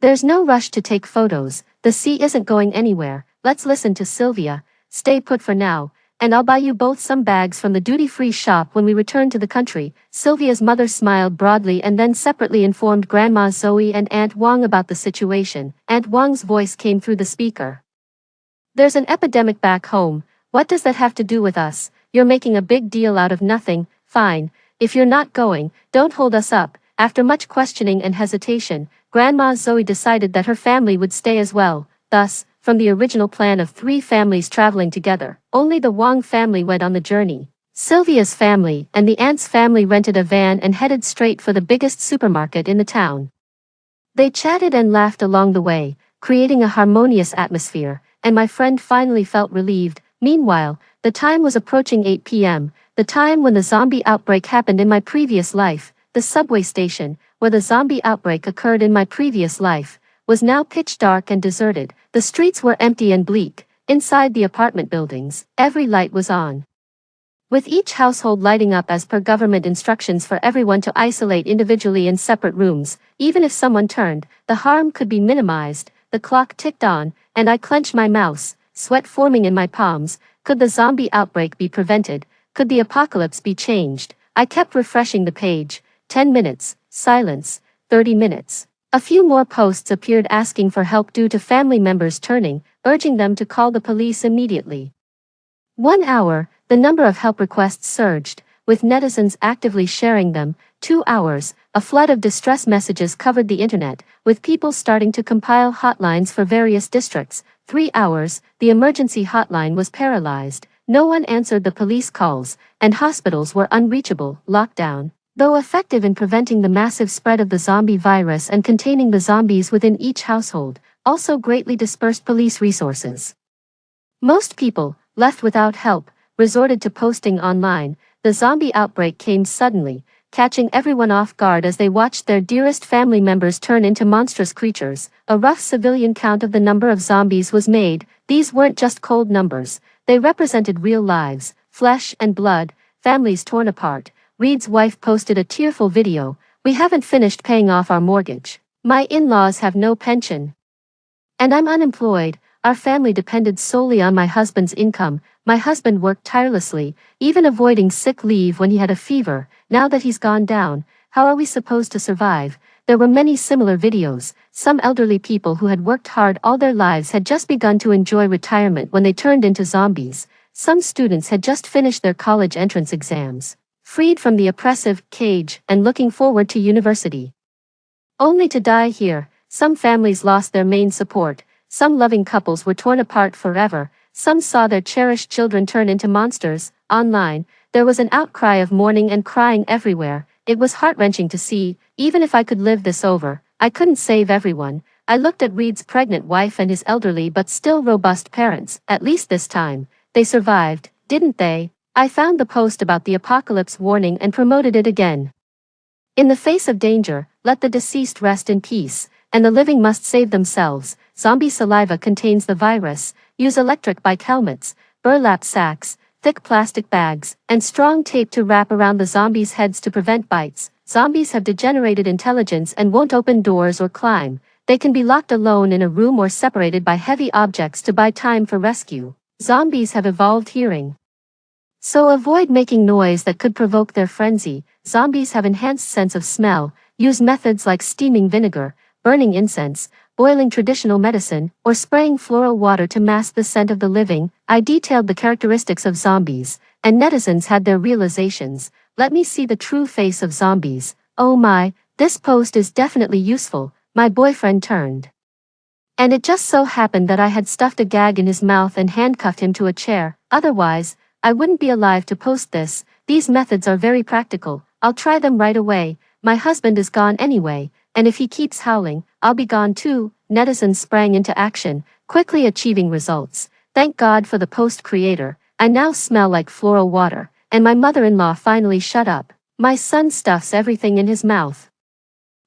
There's no rush to take photos, the sea isn't going anywhere. Let's listen to Sylvia. Stay put for now, and I'll buy you both some bags from the duty-free shop when we return to the country. Sylvia's mother smiled broadly and then separately informed Grandma Zoe and Aunt Wang about the situation. Aunt Wang's voice came through the speaker. There's an epidemic back home. What does that have to do with us? You're making a big deal out of nothing. Fine. If you're not going, don't hold us up. After much questioning and hesitation, Grandma Zoe decided that her family would stay as well. Thus, from the original plan of 3 families traveling together, only the Wang family went on the journey. Sylvia's family and the aunt's family rented a van and headed straight for the biggest supermarket in the town. They chatted and laughed along the way, creating a harmonious atmosphere, and my friend finally felt relieved. Meanwhile, the time was approaching 8 p.m., the time when the zombie outbreak happened in my previous life. The subway station, where the zombie outbreak occurred in my previous life, was now pitch dark and deserted. The streets were empty and bleak. Inside the apartment buildings, every light was on, with each household lighting up as per government instructions for everyone to isolate individually in separate rooms. Even if someone turned, the harm could be minimized. The clock ticked on, and I clenched my mouse, sweat forming in my palms. Could the zombie outbreak be prevented? Could the apocalypse be changed? I kept refreshing the page. 10 minutes, silence, 30 minutes. A few more posts appeared asking for help due to family members turning, urging them to call the police immediately. 1 hour, the number of help requests surged, with netizens actively sharing them. 2 hours, a flood of distress messages covered the internet, with people starting to compile hotlines for various districts. 3 hours, the emergency hotline was paralyzed. No one answered the police calls, and hospitals were unreachable. Lockdown, though effective in preventing the massive spread of the zombie virus and containing the zombies within each household, also greatly dispersed police resources. Most people, left without help, resorted to posting online. The zombie outbreak came suddenly, catching everyone off guard as they watched their dearest family members turn into monstrous creatures. A rough civilian count of the number of zombies was made. These weren't just cold numbers, they represented real lives, flesh and blood, families torn apart. Reed's wife posted a tearful video. We haven't finished paying off our mortgage. My in-laws have no pension, and I'm unemployed. Our family depended solely on my husband's income. My husband worked tirelessly, even avoiding sick leave when he had a fever. Now that he's gone down, how are we supposed to survive? There were many similar videos. Some elderly people who had worked hard all their lives had just begun to enjoy retirement when they turned into zombies. Some students had just finished their college entrance exams, freed from the oppressive cage and looking forward to university. Only to die here. Some families lost their main support. Some loving couples were torn apart forever. Some saw their cherished children turn into monsters. Online, there was an outcry of mourning and crying everywhere. It was heart-wrenching to see. Even if I could live this over, I couldn't save everyone. I looked at Reed's pregnant wife and his elderly but still robust parents. At least this time, they survived, didn't they? I found the post about the apocalypse warning and promoted it again. In the face of danger, let the deceased rest in peace, and the living must save themselves. Zombie saliva contains the virus. Use electric bike helmets, burlap sacks, thick plastic bags, and strong tape to wrap around the zombies' heads to prevent bites. Zombies have degenerated intelligence and won't open doors or climb. They can be locked alone in a room or separated by heavy objects to buy time for rescue. Zombies have evolved hearing, so avoid making noise that could provoke their frenzy. Zombies have enhanced sense of smell. Use methods like steaming vinegar, burning incense, boiling traditional medicine, or spraying floral water to mask the scent of the living. I detailed the characteristics of zombies, and netizens had their realizations. Let me see the true face of zombies. Oh my, this post is definitely useful. My boyfriend turned. And it just so happened that I had stuffed a gag in his mouth and handcuffed him to a chair. Otherwise, I wouldn't be alive to post this. These methods are very practical. I'll try them right away. My husband is gone anyway, and if he keeps howling, I'll be gone too. Netizens sprang into action, quickly achieving results. Thank God for the post creator. I now smell like floral water, and my mother-in-law finally shut up. My son stuffs everything in his mouth.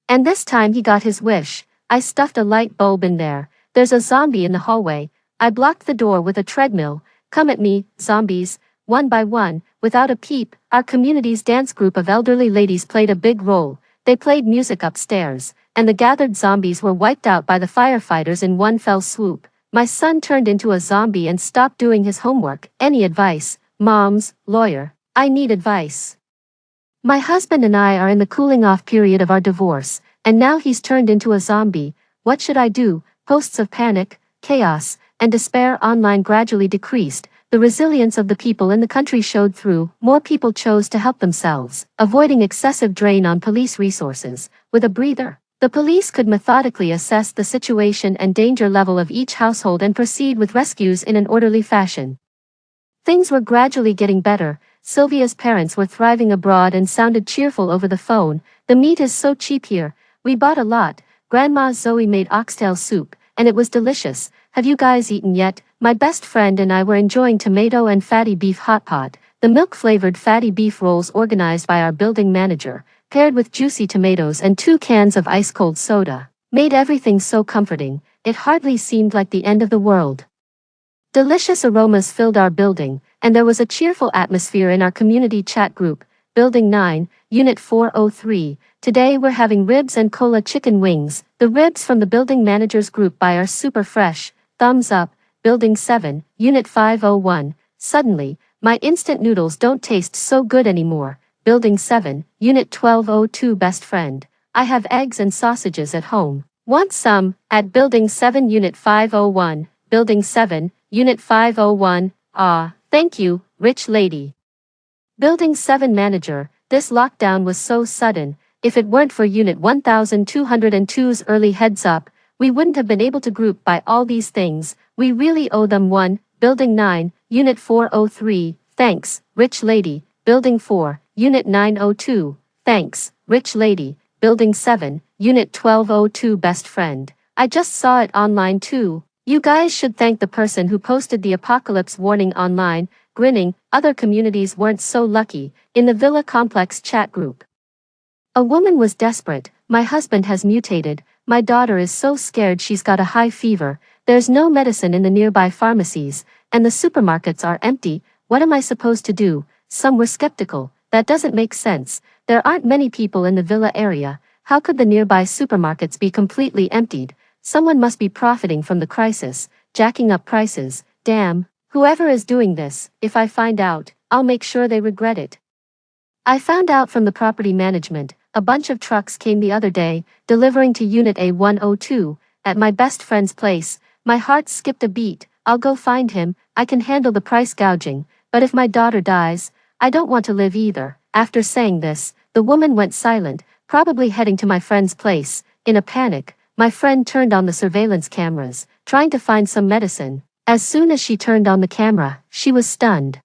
And this time he got his wish. I stuffed a light bulb in there. There's a zombie in the hallway. I blocked the door with a treadmill. Come at me, zombies. One by one, without a peep, our community's dance group of elderly ladies played a big role. They played music upstairs, and the gathered zombies were wiped out by the firefighters in one fell swoop. My son turned into a zombie and stopped doing his homework. Any advice? Mom's lawyer. I need advice. My husband and I are in the cooling off period of our divorce, and now he's turned into a zombie. What should I do? Posts of panic, chaos, and despair online gradually decreased. The resilience of the people in the country showed through. More people chose to help themselves, avoiding excessive drain on police resources. With a breather, the police could methodically assess the situation and danger level of each household and proceed with rescues in an orderly fashion. Things were gradually getting better. Sylvia's parents were thriving abroad and sounded cheerful over the phone. The meat is so cheap here. We bought a lot. Grandma Zoe made oxtail soup, and it was delicious. Have you guys eaten yet? My best friend and I were enjoying tomato and fatty beef hot pot, the milk-flavored fatty beef rolls organized by our building manager, paired with juicy tomatoes and 2 cans of ice-cold soda, made everything so comforting. It hardly seemed like the end of the world. Delicious aromas filled our building, and there was a cheerful atmosphere in our community chat group. Building 9, Unit 403. Today we're having ribs and cola chicken wings. The ribs from the building manager's group buy are super fresh. Thumbs up. Building 7, Unit 501. Suddenly, my instant noodles don't taste so good anymore. Building 7, Unit 1202. Best friend. I have eggs and sausages at home. Want some? At Building 7, Unit 501. Building 7, Unit 501. Ah, thank you, rich lady. Building 7 manager. This lockdown was so sudden. If it weren't for Unit 1202's early heads up, we wouldn't have been able to group by all these things. We really owe them one. Building 9, Unit 403. Thanks, rich lady. Building 4, Unit 902. Thanks, rich lady. Building 7, Unit 1202. Best friend. I just saw it online too. You guys should thank the person who posted the apocalypse warning online. Grinning, other communities weren't so lucky. In the Villa Complex chat group, a woman was desperate. My husband has mutated. My daughter is so scared she's got a high fever. There's no medicine in the nearby pharmacies, and the supermarkets are empty. What am I supposed to do? Some were skeptical. That doesn't make sense. There aren't many people in the villa area. How could the nearby supermarkets be completely emptied? Someone must be profiting from the crisis, jacking up prices. Damn, whoever is doing this, if I find out, I'll make sure they regret it. I found out from the property management. a bunch of trucks came the other day, delivering to Unit A102, at my best friend's place. My heart skipped a beat. I'll go find him, I can handle the price gouging, but if my daughter dies, I don't want to live either. After saying this, the woman went silent, probably heading to my friend's place. In a panic, my friend turned on the surveillance cameras, trying to find some medicine. As soon as she turned on the camera, she was stunned.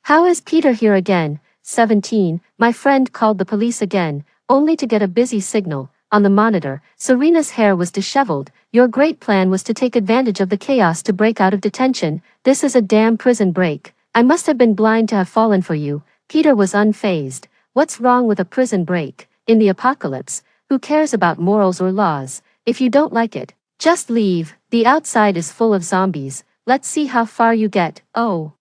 How is Peter here again? 17, my friend called the police again, only to get a busy signal. On the monitor, Serena's hair was disheveled. Your great plan was to take advantage of the chaos to break out of detention. This is a damn prison break. I must have been blind to have fallen for you. Peter was unfazed. What's wrong with a prison break? In the apocalypse, who cares about morals or laws? If you don't like it, just leave. The outside is full of zombies. Let's see how far you get. Oh,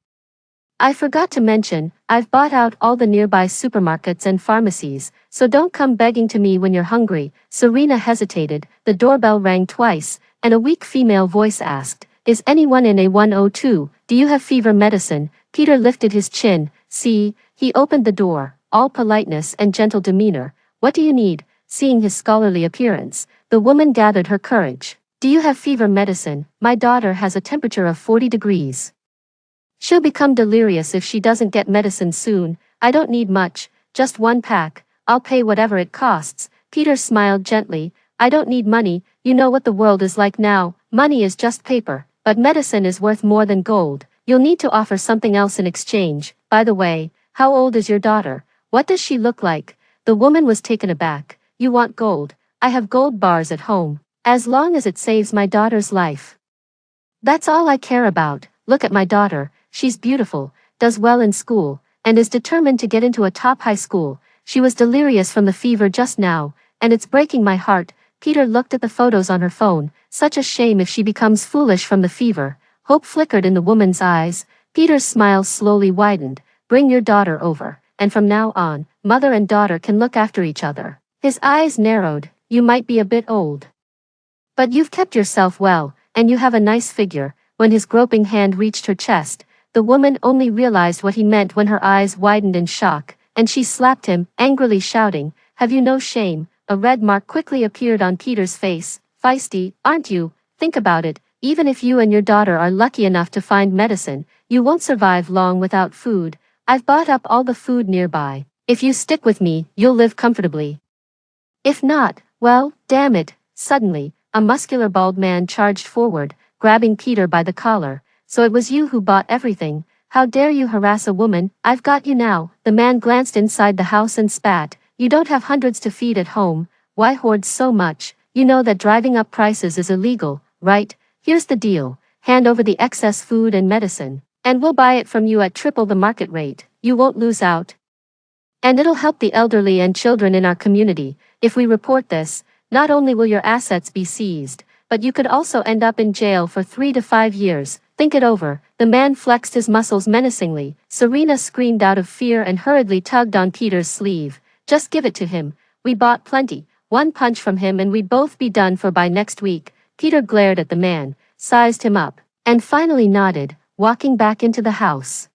I forgot to mention, I've bought out all the nearby supermarkets and pharmacies, so don't come begging to me when you're hungry. Serena hesitated, the doorbell rang twice, and a weak female voice asked, is anyone in A102? Do you have fever medicine? Peter lifted his chin. See, he opened the door, all politeness and gentle demeanor. What do you need? Seeing his scholarly appearance, the woman gathered her courage. Do you have fever medicine? My daughter has a temperature of 40 degrees. She'll become delirious if she doesn't get medicine soon. I don't need much, just one pack. I'll pay whatever it costs. Peter smiled gently. I don't need money. You know what the world is like now. Money is just paper, but medicine is worth more than gold. You'll need to offer something else in exchange. By the way, how old is your daughter? What does she look like? The woman was taken aback. You want gold? I have gold bars at home, as long as it saves my daughter's life. That's all I care about. Look at my daughter. She's beautiful, does well in school, and is determined to get into a top high school. She was delirious from the fever just now, and it's breaking my heart. Peter looked at the photos on her phone. Such a shame if she becomes foolish from the fever. Hope flickered in the woman's eyes. Peter's smile slowly widened. Bring your daughter over, and from now on, mother and daughter can look after each other. His eyes narrowed. You might be a bit old, but you've kept yourself well, and you have a nice figure. When his groping hand reached her chest, the woman only realized what he meant when her eyes widened in shock, and she slapped him, angrily shouting, have you no shame? A red mark quickly appeared on Peter's face. Feisty, aren't you? Think about it, even if you and your daughter are lucky enough to find medicine, you won't survive long without food. I've bought up all the food nearby. If you stick with me, you'll live comfortably. If not, well, damn it. Suddenly, a muscular bald man charged forward, grabbing Peter by the collar. So it was you who bought everything. How dare you harass a woman? I've got you now. The man glanced inside the house and spat. You don't have hundreds to feed at home. Why hoard so much? You know that driving up prices is illegal, right? Here's the deal. Hand over the excess food and medicine, and we'll buy it from you at triple the market rate. You won't lose out. And it'll help the elderly and children in our community. If we report this, not only will your assets be seized, but you could also end up in jail for 3 to 5 years. Think it over. The man flexed his muscles menacingly. Serena screamed out of fear and hurriedly tugged on Peter's sleeve. Just give it to him. We bought plenty. One punch from him and we'd both be done for by next week. Peter glared at the man, sized him up, and finally nodded, walking back into the house.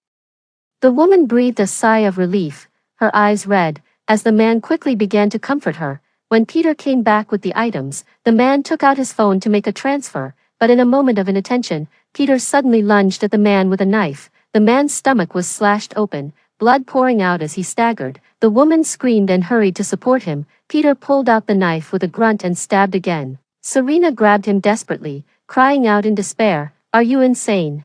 The woman breathed a sigh of relief, her eyes red, as the man quickly began to comfort her. When Peter came back with the items, the man took out his phone to make a transfer, but in a moment of inattention, Peter suddenly lunged at the man with a knife. The man's stomach was slashed open, blood pouring out as he staggered. The woman screamed and hurried to support him. Peter pulled out the knife with a grunt and stabbed again. Serena grabbed him desperately, crying out in despair, "Are you insane?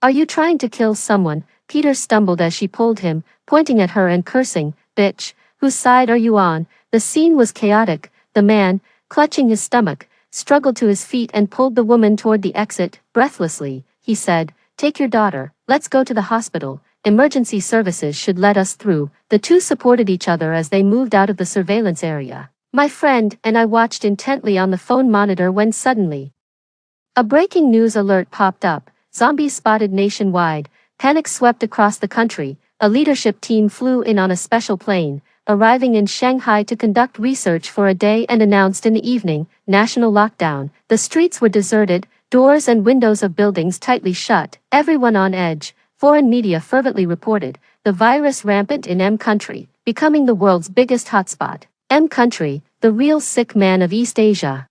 Are you trying to kill someone?" Peter stumbled as she pulled him, pointing at her and cursing, "Bitch, whose side are you on?" The scene was chaotic. The man, clutching his stomach, struggled to his feet and pulled the woman toward the exit. Breathlessly, he said, "Take your daughter, let's go to the hospital. Emergency services should let us through." The two supported each other as they moved out of the surveillance area. My friend and I watched intently on the phone monitor when suddenly a breaking news alert popped up. Zombies spotted nationwide. Panic swept across the country. A leadership team flew in on a special plane, arriving in Shanghai to conduct research for a day, and announced in the evening, national lockdown. The streets were deserted, doors and windows of buildings tightly shut, everyone on edge. Foreign media fervently reported, the virus rampant in M country. becoming the world's biggest hotspot. M country, the real sick man of East Asia.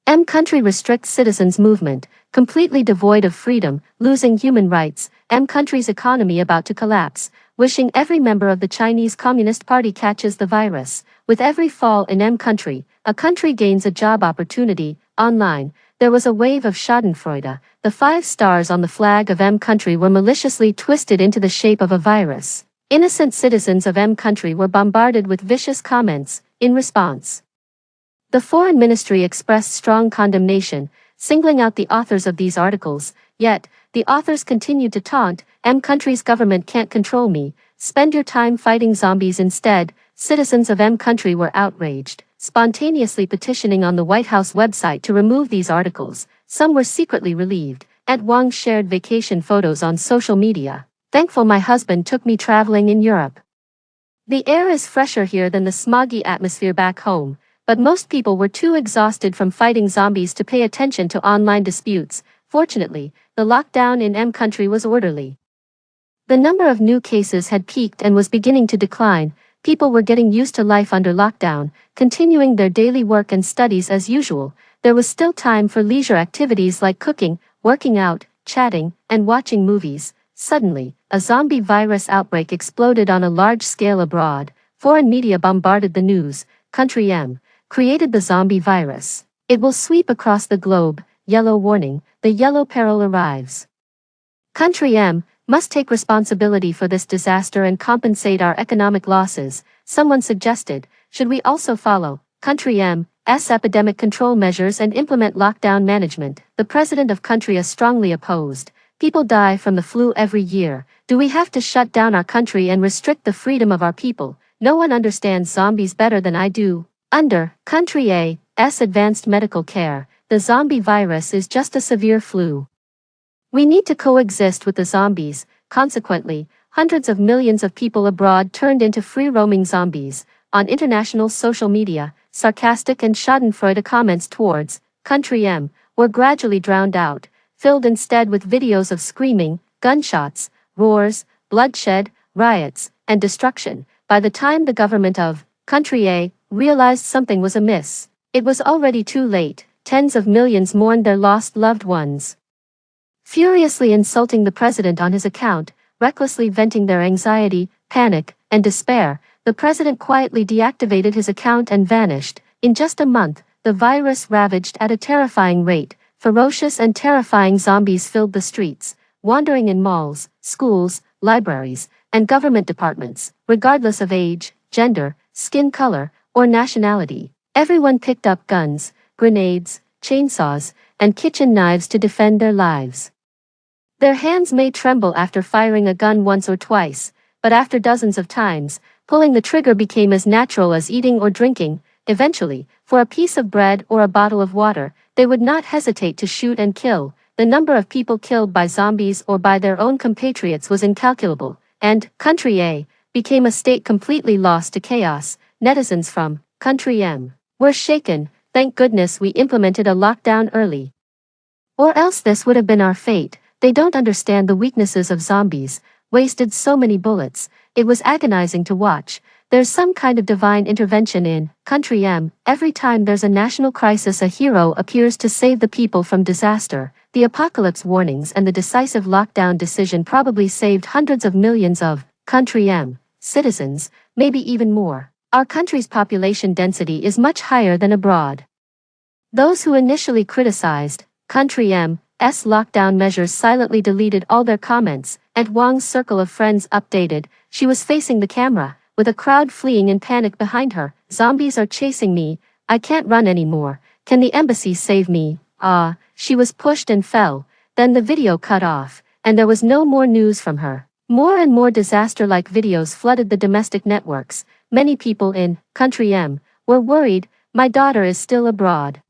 M country restricts citizens' movement, completely devoid of freedom, losing human rights. M country's economy about to collapse, wishing every member of the Chinese Communist Party catches the virus. With every fall in M country, a country gains a job opportunity. Online, there was a wave of schadenfreude. The 5 stars on the flag of M country were maliciously twisted into the shape of a virus. Innocent citizens of M country were bombarded with vicious comments. In response, the Foreign Ministry expressed strong condemnation, singling out the authors of these articles. Yet, the authors continued to taunt, M country's government can't control me, spend your time fighting zombies instead. Citizens of M country were outraged, spontaneously petitioning on the White House website to remove these articles. Some were secretly relieved. Ed Wang shared vacation photos on social media. Thankful my husband took me traveling in Europe. The air is fresher here than the smoggy atmosphere back home, but most people were too exhausted from fighting zombies to pay attention to online disputes. Fortunately, the lockdown in M country was orderly. The number of new cases had peaked and was beginning to decline. People were getting used to life under lockdown, continuing their daily work and studies as usual. There was still time for leisure activities like cooking, working out, chatting, and watching movies. Suddenly, a zombie virus outbreak exploded on a large scale abroad. Foreign media bombarded the news. Country M created the zombie virus. It will sweep across the globe. Yellow warning, the yellow peril arrives. Country M must take responsibility for this disaster and compensate our economic losses. Someone suggested, should we also follow Country M's epidemic control measures and implement lockdown management? The president of Country A strongly opposed. People die from the flu every year. Do we have to shut down our country and restrict the freedom of our people? No one understands zombies better than I do. Under Country A's advanced medical care, the zombie virus is just a severe flu. We need to coexist with the zombies. Consequently, hundreds of millions of people abroad turned into free-roaming zombies. On international social media, sarcastic and schadenfreude comments towards Country M were gradually drowned out, filled instead with videos of screaming, gunshots, roars, bloodshed, riots, and destruction. By the time the government of Country A realized something was amiss, it was already too late. Tens of millions mourned their lost loved ones, furiously insulting the president on his account, recklessly venting their anxiety, panic, and despair. The president quietly deactivated his account and vanished. In just a month, the virus ravaged at a terrifying rate. Ferocious and terrifying zombies filled the streets, wandering in malls, schools, libraries, and government departments. Regardless of age, gender, skin color, or nationality, everyone picked up guns, grenades, chainsaws, and kitchen knives to defend their lives. Their hands may tremble after firing a gun once or twice, but after dozens of times, pulling the trigger became as natural as eating or drinking. Eventually, for a piece of bread or a bottle of water, they would not hesitate to shoot and kill. The number of people killed by zombies or by their own compatriots was incalculable, and Country A became a state completely lost to chaos. Netizens from Country M were shaken. Thank goodness we implemented a lockdown early, or else this would have been our fate. They don't understand the weaknesses of zombies, wasted so many bullets. It was agonizing to watch. There's some kind of divine intervention in Country M. Every time there's a national crisis, a hero appears to save the people from disaster. The apocalypse warnings and the decisive lockdown decision probably saved hundreds of millions of Country M citizens, maybe even more. Our country's population density is much higher than abroad. Those who initially criticized Country M's lockdown measures silently deleted all their comments, and Wang's circle of friends updated. She was facing the camera, with a crowd fleeing in panic behind her. Zombies are chasing me. I can't run anymore. Can the embassy save me? She was pushed and fell. Then the video cut off, and there was no more news from her. More and more disaster-like videos flooded the domestic networks. Many people in Country M were worried. My daughter is still abroad.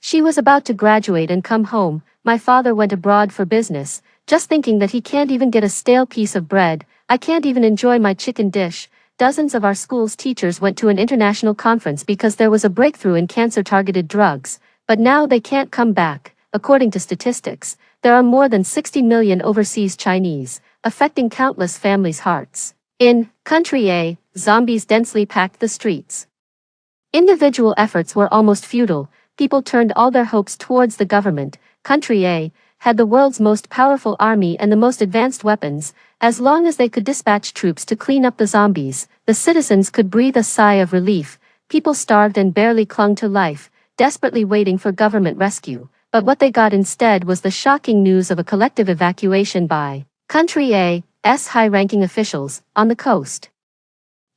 She was about to graduate and come home. My father went abroad for business. Just thinking that he can't even get a stale piece of bread. I can't even enjoy my chicken dish. Dozens of our school's teachers went to an international conference because there was a breakthrough in cancer-targeted drugs, but now they can't come back. According to statistics, there are more than 60 million overseas Chinese, affecting countless families' hearts. In Country A, zombies densely packed the streets. Individual efforts were almost futile, people turned all their hopes towards the government. Country A had the world's most powerful army and the most advanced weapons. As long as they could dispatch troops to clean up the zombies, the citizens could breathe a sigh of relief. People starved and barely clung to life, desperately waiting for government rescue. But what they got instead was the shocking news of a collective evacuation by Country A's high-ranking officials on the coast.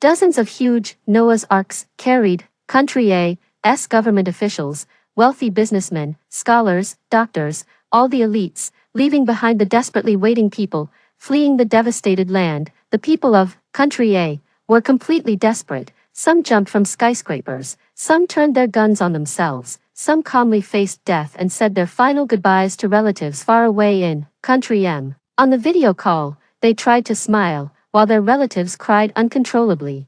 Dozens of huge Noah's Arks carried Country A's government officials, wealthy businessmen, scholars, doctors, all the elites, leaving behind the desperately waiting people, fleeing the devastated land. The people of Country A were completely desperate. Some jumped from skyscrapers, some turned their guns on themselves, some calmly faced death and said their final goodbyes to relatives far away in Country M. On the video call, they tried to smile, while their relatives cried uncontrollably.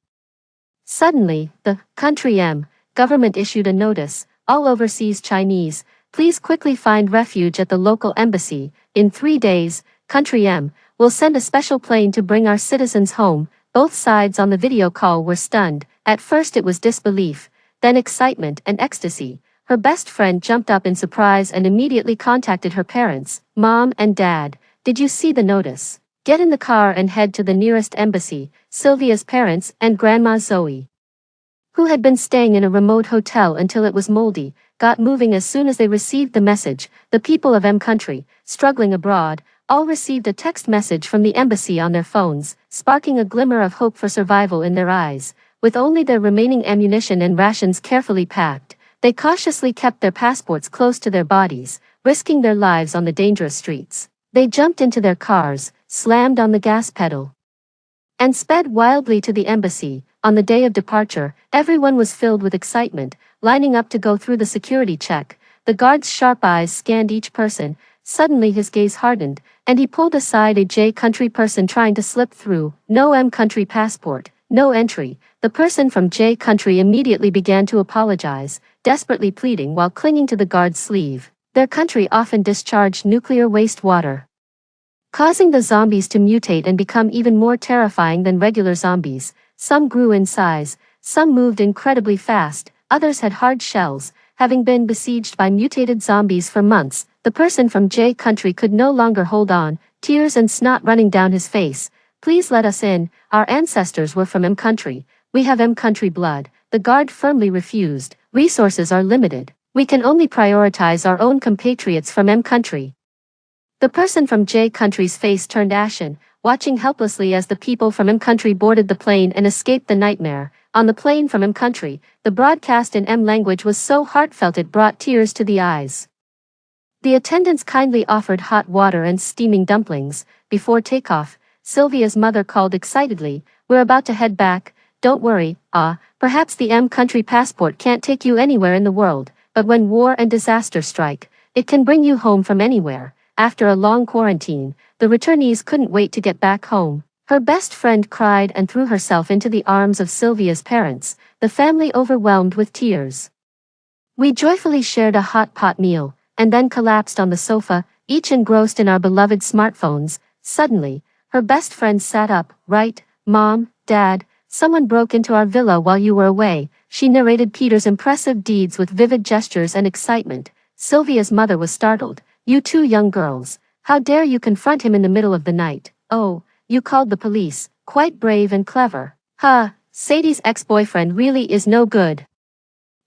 Suddenly, the Country M government issued a notice: all overseas Chinese, please quickly find refuge at the local embassy. In 3 days, Country M will send a special plane to bring our citizens home. Both sides on the video call were stunned. At first it was disbelief, then excitement and ecstasy. Her best friend jumped up in surprise and immediately contacted her parents. Mom and Dad, did you see the notice? Get in the car and head to the nearest embassy. Sylvia's parents and Grandma Zoe, who had been staying in a remote hotel until it was moldy, got moving as soon as they received the message. The people of M Country, struggling abroad, all received a text message from the embassy on their phones, sparking a glimmer of hope for survival in their eyes. With only their remaining ammunition and rations carefully packed, they cautiously kept their passports close to their bodies, risking their lives on the dangerous streets. They jumped into their cars, slammed on the gas pedal, and sped wildly to the embassy. On the day of departure, everyone was filled with excitement, lining up to go through the security check. The guard's sharp eyes scanned each person. Suddenly his gaze hardened, and he pulled aside a J Country person trying to slip through. No M Country passport, no entry. The person from J Country immediately began to apologize, desperately pleading while clinging to the guard's sleeve. Their country often discharged nuclear wastewater, causing the zombies to mutate and become even more terrifying than regular zombies. Some grew in size, some moved incredibly fast, others had hard shells. Having been besieged by mutated zombies for months, the person from J Country could no longer hold on, tears and snot running down his face. Please let us in, our ancestors were from M Country. We have M Country blood. The guard firmly refused. Resources are limited. We can only prioritize our own compatriots from M Country. The person from J Country's face turned ashen, watching helplessly as the people from M Country boarded the plane and escaped the nightmare. On the plane from M Country, the broadcast in M language was so heartfelt it brought tears to the eyes. The attendants kindly offered hot water and steaming dumplings. Before takeoff, Sylvia's mother called excitedly, "We're about to head back. Don't worry, perhaps the M Country passport can't take you anywhere in the world, but when war and disaster strike, it can bring you home from anywhere." After a long quarantine, the returnees couldn't wait to get back home. Her best friend cried and threw herself into the arms of Sylvia's parents, the family overwhelmed with tears. We joyfully shared a hot pot meal, and then collapsed on the sofa, each engrossed in our beloved smartphones. Suddenly, her best friend sat up. "Right, Mom, Dad, someone broke into our villa while you were away." She narrated Peter's impressive deeds with vivid gestures and excitement. Sylvia's mother was startled. "You two young girls, how dare you confront him in the middle of the night? Oh, you called the police, quite brave and clever." Sadie's ex-boyfriend really is no good.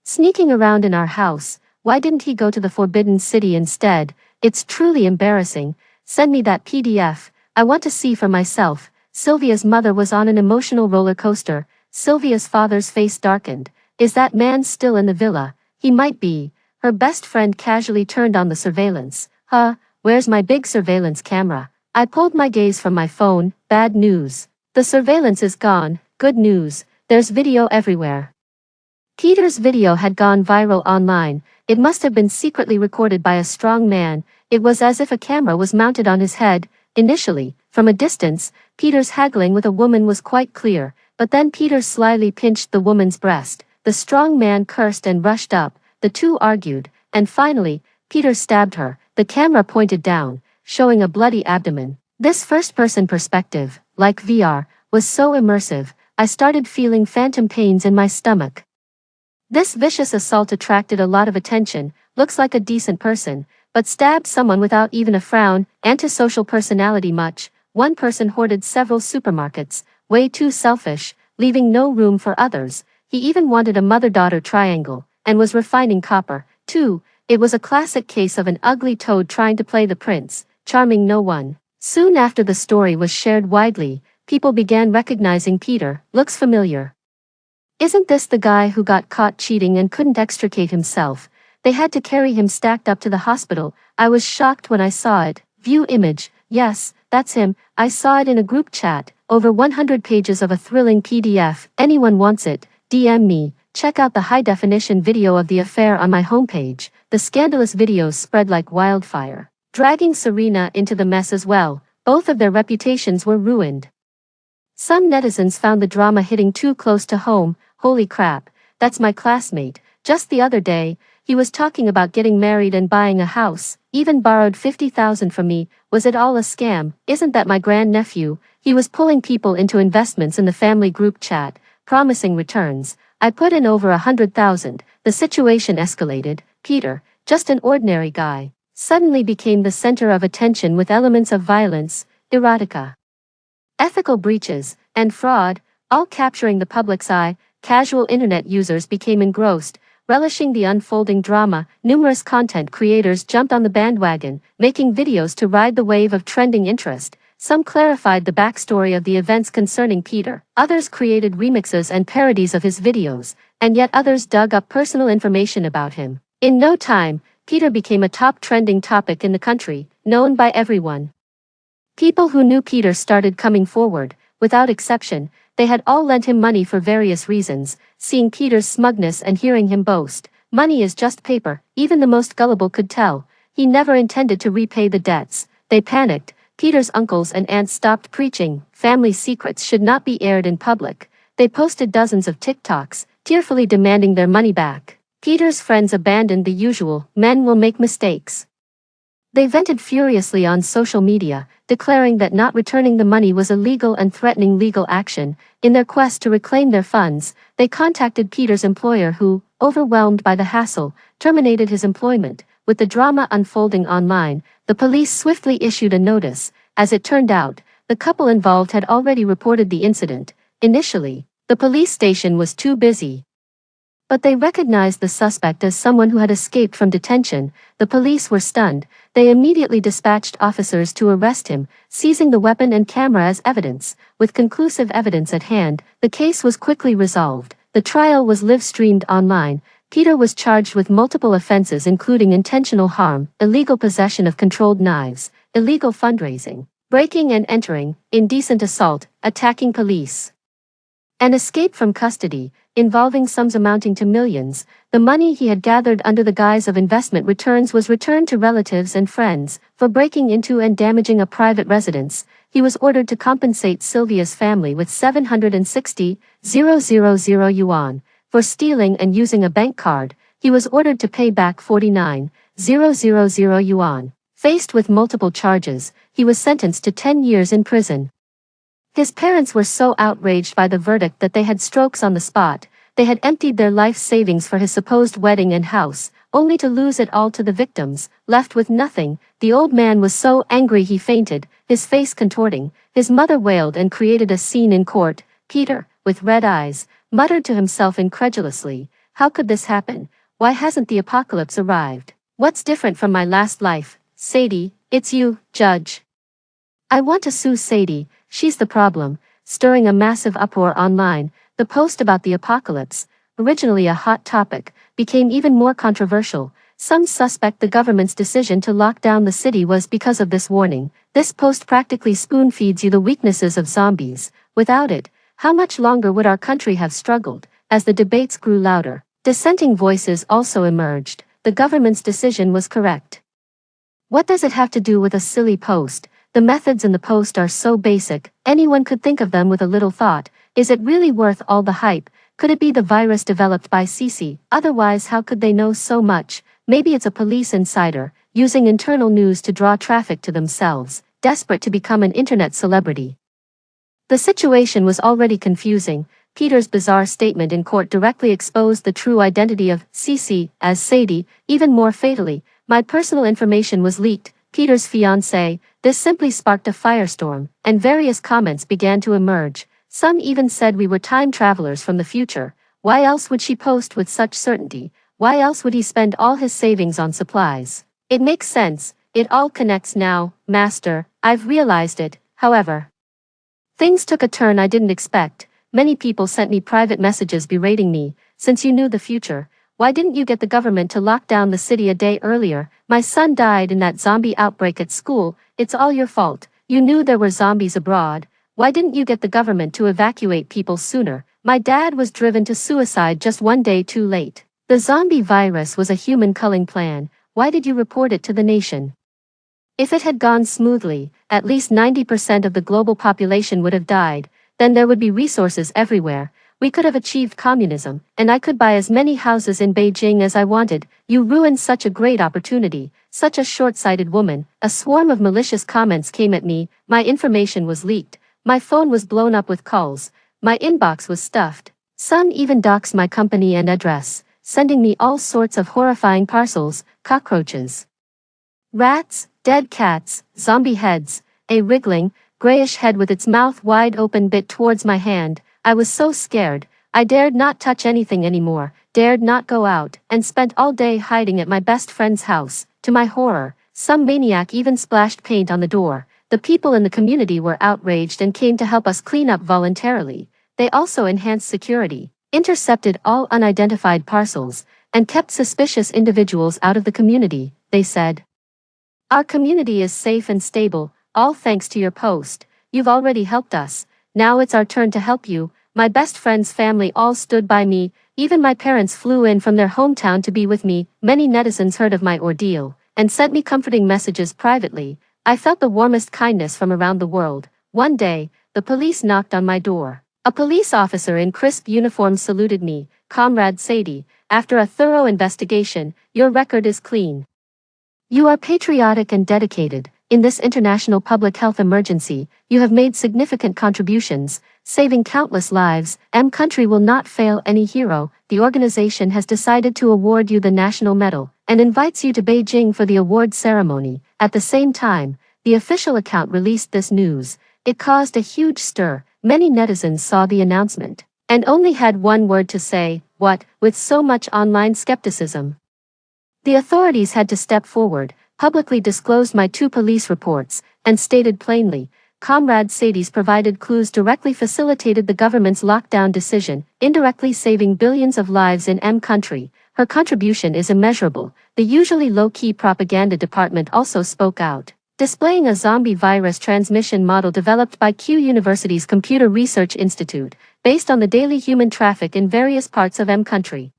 Sneaking around in our house, why didn't he go to the Forbidden City instead? It's truly embarrassing. Send me that PDF, I want to see for myself. Sylvia's mother was on an emotional roller coaster. Sylvia's father's face darkened. Is that man still in the villa? He might be. Her best friend casually turned on the surveillance. Where's my big surveillance camera? I pulled my gaze from my phone. Bad news. The surveillance is gone. Good news. There's video everywhere. Peter's video had gone viral online. It must have been secretly recorded by a strong man. It was as if a camera was mounted on his head. Initially, from a distance, Peter's haggling with a woman was quite clear, but then Peter slyly pinched the woman's breast. The strong man cursed and rushed up. The two argued, and finally, Peter stabbed her. The camera pointed down, showing a bloody abdomen. This first-person perspective, like VR, was so immersive, I started feeling phantom pains in my stomach. This vicious assault attracted a lot of attention, looks like a decent person, but stabbed someone without even a frown, antisocial personality much. One person hoarded several supermarkets, way too selfish, leaving no room for others. He even wanted a mother-daughter triangle, and was refining copper, too. It was a classic case of an ugly toad trying to play the prince, charming no one. Soon after the story was shared widely, people began recognizing Peter. Looks familiar. Isn't this the guy who got caught cheating and couldn't extricate himself? They had to carry him stacked up to the hospital. I was shocked when I saw it. View image. Yes, that's him. I saw it in a group chat. Over 100 pages of a thrilling PDF. Anyone wants it? DM me. Check out the high-definition video of the affair on my homepage. The scandalous videos spread like wildfire, dragging Serena into the mess as well. Both of their reputations were ruined. Some netizens found the drama hitting too close to home. Holy crap, that's my classmate. Just the other day, he was talking about getting married and buying a house, even borrowed $50,000 from me. Was it all a scam? Isn't that my grandnephew? He was pulling people into investments in the family group chat, promising returns. I put in over $100,000. The situation escalated. Peter, just an ordinary guy, suddenly became the center of attention with elements of violence, erotica, ethical breaches, and fraud, all capturing the public's eye. Casual internet users became engrossed, relishing the unfolding drama. Numerous content creators jumped on the bandwagon, making videos to ride the wave of trending interest. Some clarified the backstory of the events concerning Peter, others created remixes and parodies of his videos, and yet others dug up personal information about him. In no time, Peter became a top trending topic in the country, known by everyone. People who knew Peter started coming forward. Without exception, they had all lent him money for various reasons. Seeing Peter's smugness and hearing him boast, money is just paper, even the most gullible could tell. He never intended to repay the debts. They panicked. Peter's uncles and aunts stopped preaching. Family secrets should not be aired in public. They posted dozens of TikToks, tearfully demanding their money back. Peter's friends abandoned the usual, men will make mistakes. They vented furiously on social media, declaring that not returning the money was illegal and threatening legal action. In their quest to reclaim their funds, they contacted Peter's employer who, overwhelmed by the hassle, terminated his employment. With the drama unfolding online, the police swiftly issued a notice. As it turned out, the couple involved had already reported the incident. Initially, the police station was too busy, but they recognized the suspect as someone who had escaped from detention. The police were stunned. They immediately dispatched officers to arrest him, seizing the weapon and camera as evidence. With conclusive evidence at hand, the case was quickly resolved. The trial was live-streamed online. Peter was charged with multiple offenses including intentional harm, illegal possession of controlled knives, illegal fundraising, breaking and entering, indecent assault, attacking police, and escape from custody, involving sums amounting to millions. The money he had gathered under the guise of investment returns was returned to relatives and friends. For breaking into and damaging a private residence, he was ordered to compensate Sylvia's family with 760,000 yuan. For stealing and using a bank card, he was ordered to pay back 49,000 yuan. Faced with multiple charges, he was sentenced to 10 years in prison. His parents were so outraged by the verdict that they had strokes on the spot. They had emptied their life savings for his supposed wedding and house, only to lose it all to the victims, left with nothing. The old man was so angry he fainted, his face contorting. His mother wailed and created a scene in court. Peter, with red eyes, muttered to himself incredulously, "How could this happen? Why hasn't the apocalypse arrived? What's different from my last life? Sadie, it's you, Judge. I want to sue Sadie, she's the problem," stirring a massive uproar online. The post about the apocalypse, originally a hot topic, became even more controversial. Some suspect the government's decision to lock down the city was because of this warning. This post practically spoon-feeds you the weaknesses of zombies. Without it, how much longer would our country have struggled? As the debates grew louder, dissenting voices also emerged. The government's decision was correct. What does it have to do with a silly post? The methods in the post are so basic, anyone could think of them with a little thought. Is it really worth all the hype? Could it be the virus developed by Sisi? Otherwise, how could they know so much? Maybe it's a police insider, using internal news to draw traffic to themselves, desperate to become an internet celebrity. The situation was already confusing. Peter's bizarre statement in court directly exposed the true identity of Cece as Sadie. Even more fatally, my personal information was leaked. Peter's fiancée. This simply sparked a firestorm, and various comments began to emerge. Some even said we were time travelers from the future. Why else would she post with such certainty? Why else would he spend all his savings on supplies? It makes sense. It all connects now, Master. I've realized it. However, things took a turn I didn't expect. Many people sent me private messages berating me. Since you knew the future, why didn't you get the government to lock down the city a day earlier? My son died in that zombie outbreak at school. It's all your fault. You knew there were zombies abroad. Why didn't you get the government to evacuate people sooner? My dad was driven to suicide just one day too late. The zombie virus was a human culling plan. Why did you report it to the nation? If it had gone smoothly, at least 90% of the global population would have died. Then there would be resources everywhere. We could have achieved communism, and I could buy as many houses in Beijing as I wanted. You ruined such a great opportunity. Such a short-sighted woman. A swarm of malicious comments came at me. My information was leaked. My phone was blown up with calls. My inbox was stuffed. Some even doxed my company and address, sending me all sorts of horrifying parcels, cockroaches, rats, dead cats, zombie heads, a wriggling, grayish head with its mouth wide open bit towards my hand. I was so scared. I dared not touch anything anymore, dared not go out, and spent all day hiding at my best friend's house. To my horror, some maniac even splashed paint on the door. The people in the community were outraged and came to help us clean up voluntarily. They also enhanced security, intercepted all unidentified parcels, and kept suspicious individuals out of the community. They said, "Our community is safe and stable, all thanks to your post. You've already helped us. Now it's our turn to help you." My best friend's family all stood by me. Even my parents flew in from their hometown to be with me. Many netizens heard of my ordeal and sent me comforting messages privately. I felt the warmest kindness from around the world. One day, the police knocked on my door. A police officer in crisp uniform saluted me. "Comrade Sadie, after a thorough investigation, your record is clean. You are patriotic and dedicated. In this international public health emergency, you have made significant contributions, saving countless lives. Country will not fail any hero. The organization has decided to award you the National Medal and invites you to Beijing for the award ceremony." At the same time, the official account released this news. It caused a huge stir. Many netizens saw the announcement and only had one word to say, "What?" with so much online skepticism. The authorities had to step forward, publicly disclosed my 2 police reports, and stated plainly, Comrade Sadie's provided clues directly facilitated the government's lockdown decision, indirectly saving billions of lives in country. Her contribution is immeasurable. The usually low-key propaganda department also spoke out, displaying a zombie virus transmission model developed by Q University's Computer Research Institute, based on the daily human traffic in various parts of country.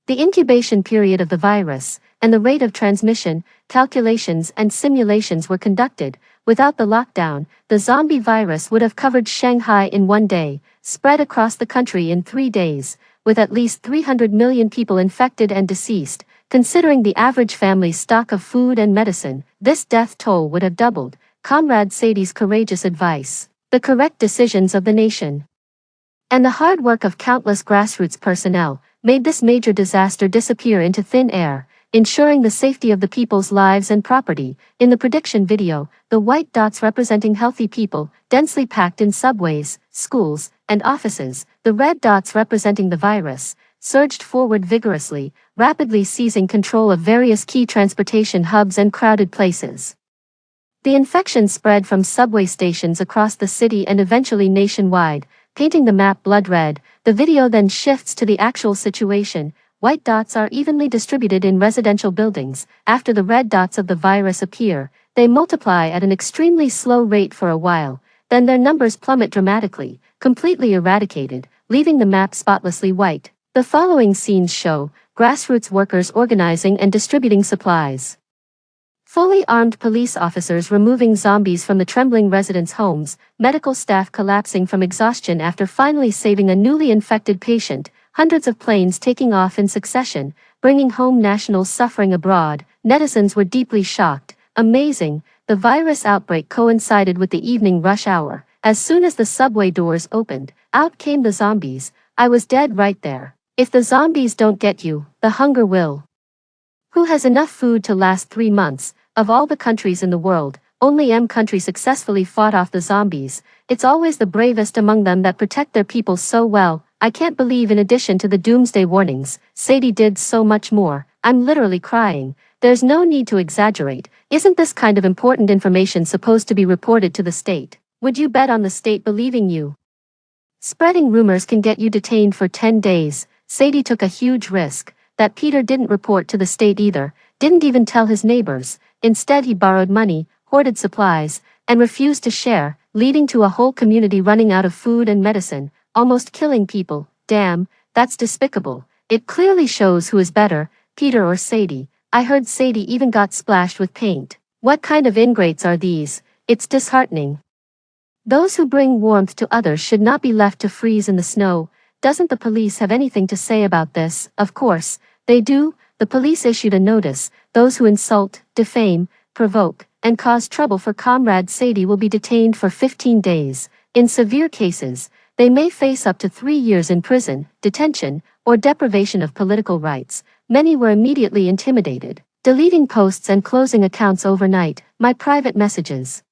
The incubation period of the virus, and the rate of transmission, calculations and simulations were conducted. Without the lockdown, the zombie virus would have covered Shanghai in one day, spread across the country in 3 days, with at least 300 million people infected and deceased. Considering the average family's stock of food and medicine, this death toll would have doubled. Comrade Sadie's courageous advice, the correct decisions of the nation, and the hard work of countless grassroots personnel made this major disaster disappear into thin air, ensuring the safety of the people's lives and property. In the prediction video, the white dots representing healthy people, densely packed in subways, schools, and offices, the red dots representing the virus, surged forward vigorously, rapidly seizing control of various key transportation hubs and crowded places. The infection spread from subway stations across the city and eventually nationwide, painting the map blood red. The video then shifts to the actual situation. White dots are evenly distributed in residential buildings. After the red dots of the virus appear, they multiply at an extremely slow rate for a while, then their numbers plummet dramatically, completely eradicated, leaving the map spotlessly white. The following scenes show grassroots workers organizing and distributing supplies. Fully armed police officers removing zombies from the trembling residents' homes, medical staff collapsing from exhaustion after finally saving a newly infected patient, hundreds of planes taking off in succession, bringing home nationals suffering abroad. Netizens were deeply shocked. Amazing, the virus outbreak coincided with the evening rush hour. As soon as the subway doors opened, out came the zombies. I was dead right there. If the zombies don't get you, the hunger will. Who has enough food to last 3 months? Of all the countries in the world, only M country successfully fought off the zombies. It's always the bravest among them that protect their people so well. I can't believe in addition to the doomsday warnings, Sadie did so much more. I'm literally crying. There's no need to exaggerate. Isn't this kind of important information supposed to be reported to the state? Would you bet on the state believing you? Spreading rumors can get you detained for 10 days. Sadie took a huge risk that Peter didn't report to the state either, didn't even tell his neighbors. Instead he borrowed money, hoarded supplies, and refused to share, leading to a whole community running out of food and medicine, almost killing people. Damn, that's despicable. It clearly shows who is better, Peter or Sadie. I heard Sadie even got splashed with paint. What kind of ingrates are these? It's disheartening. Those who bring warmth to others should not be left to freeze in the snow. Doesn't the police have anything to say about this? Of course, they do. The police issued a notice. Those who insult, defame, provoke, and cause trouble for Comrade Sadie will be detained for 15 days. In severe cases, they may face up to 3 years in prison, detention, or deprivation of political rights. Many were immediately intimidated, deleting posts and closing accounts overnight. My private messages,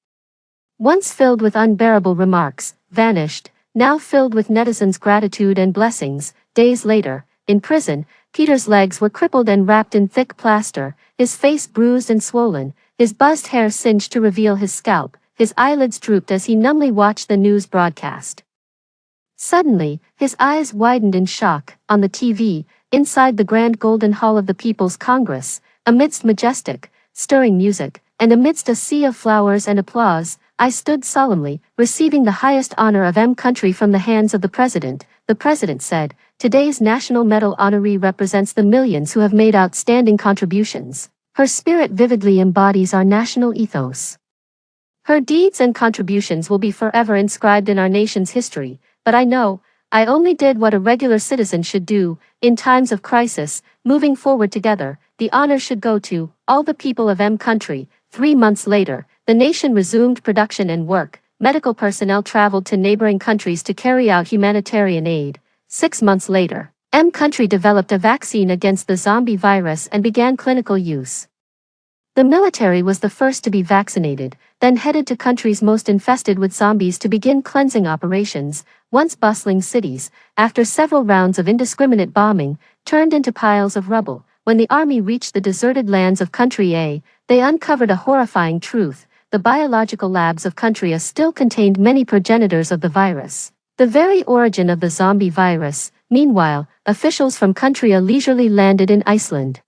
once filled with unbearable remarks, vanished, now filled with netizens' gratitude and blessings. Days later, in prison, Peter's legs were crippled and wrapped in thick plaster, his face bruised and swollen, his buzzed hair singed to reveal his scalp, his eyelids drooped as he numbly watched the news broadcast. Suddenly, his eyes widened in shock. On the TV, inside the grand golden hall of the People's Congress, amidst majestic, stirring music, and amidst a sea of flowers and applause, I stood solemnly, receiving the highest honor of M country from the hands of the president. The president said, "Today's National Medal honoree represents the millions who have made outstanding contributions. Her spirit vividly embodies our national ethos. Her deeds and contributions will be forever inscribed in our nation's history, but I know, I only did what a regular citizen should do. In times of crisis, moving forward together, the honor should go to all the people of M country." 3 months later, the nation resumed production and work. Medical personnel traveled to neighboring countries to carry out humanitarian aid. 6 months later, M country developed a vaccine against the zombie virus and began clinical use. The military was the first to be vaccinated, then headed to countries most infested with zombies to begin cleansing operations. Once bustling cities, after several rounds of indiscriminate bombing, turned into piles of rubble. When the army reached the deserted lands of Country A, they uncovered a horrifying truth. The biological labs of Country A still contained many progenitors of the virus, the very origin of the zombie virus. Meanwhile, officials from Country A leisurely landed in Iceland,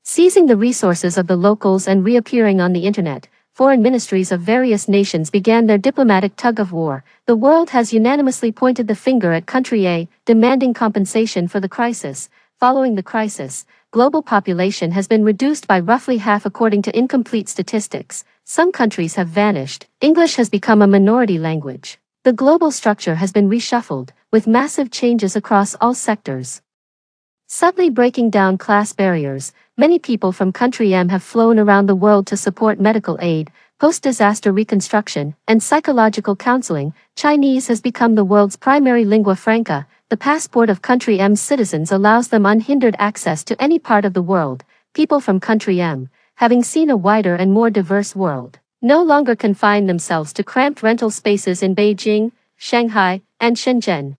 seizing the resources of the locals and reappearing on the internet. Foreign ministries of various nations began their diplomatic tug-of-war. The world has unanimously pointed the finger at Country A, demanding compensation for the crisis. Following the crisis, global population has been reduced by roughly half according to incomplete statistics. Some countries have vanished. English has become a minority language. The global structure has been reshuffled, with massive changes across all sectors. Subtly breaking down class barriers, many people from Country M have flown around the world to support medical aid, post-disaster reconstruction, and psychological counseling. Chinese has become the world's primary lingua franca. The passport of Country M's citizens allows them unhindered access to any part of the world. People from Country M, having seen a wider and more diverse world, no longer confine themselves to cramped rental spaces in Beijing, Shanghai, and Shenzhen,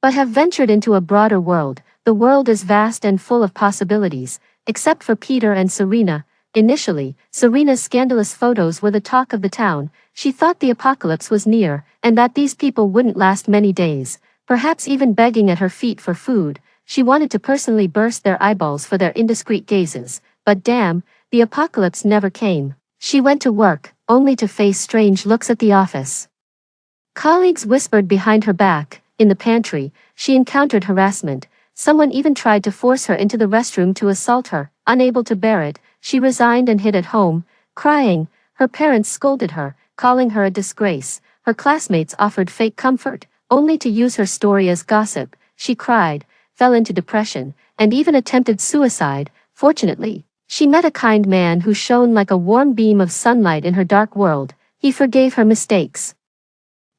but have ventured into a broader world. The world is vast and full of possibilities, except for Peter and Serena. Initially, Serena's scandalous photos were the talk of the town. She thought the apocalypse was near, and that these people wouldn't last many days, perhaps even begging at her feet for food. She wanted to personally burst their eyeballs for their indiscreet gazes. But damn, the apocalypse never came. She went to work, only to face strange looks at the office. Colleagues whispered behind her back. In the pantry, she encountered harassment. Someone even tried to force her into the restroom to assault her. Unable to bear it, she resigned and hid at home, crying. Her parents scolded her, calling her a disgrace. Her classmates offered fake comfort, only to use her story as gossip. She cried, fell into depression, and even attempted suicide. Fortunately, she met a kind man who shone like a warm beam of sunlight in her dark world. He forgave her mistakes,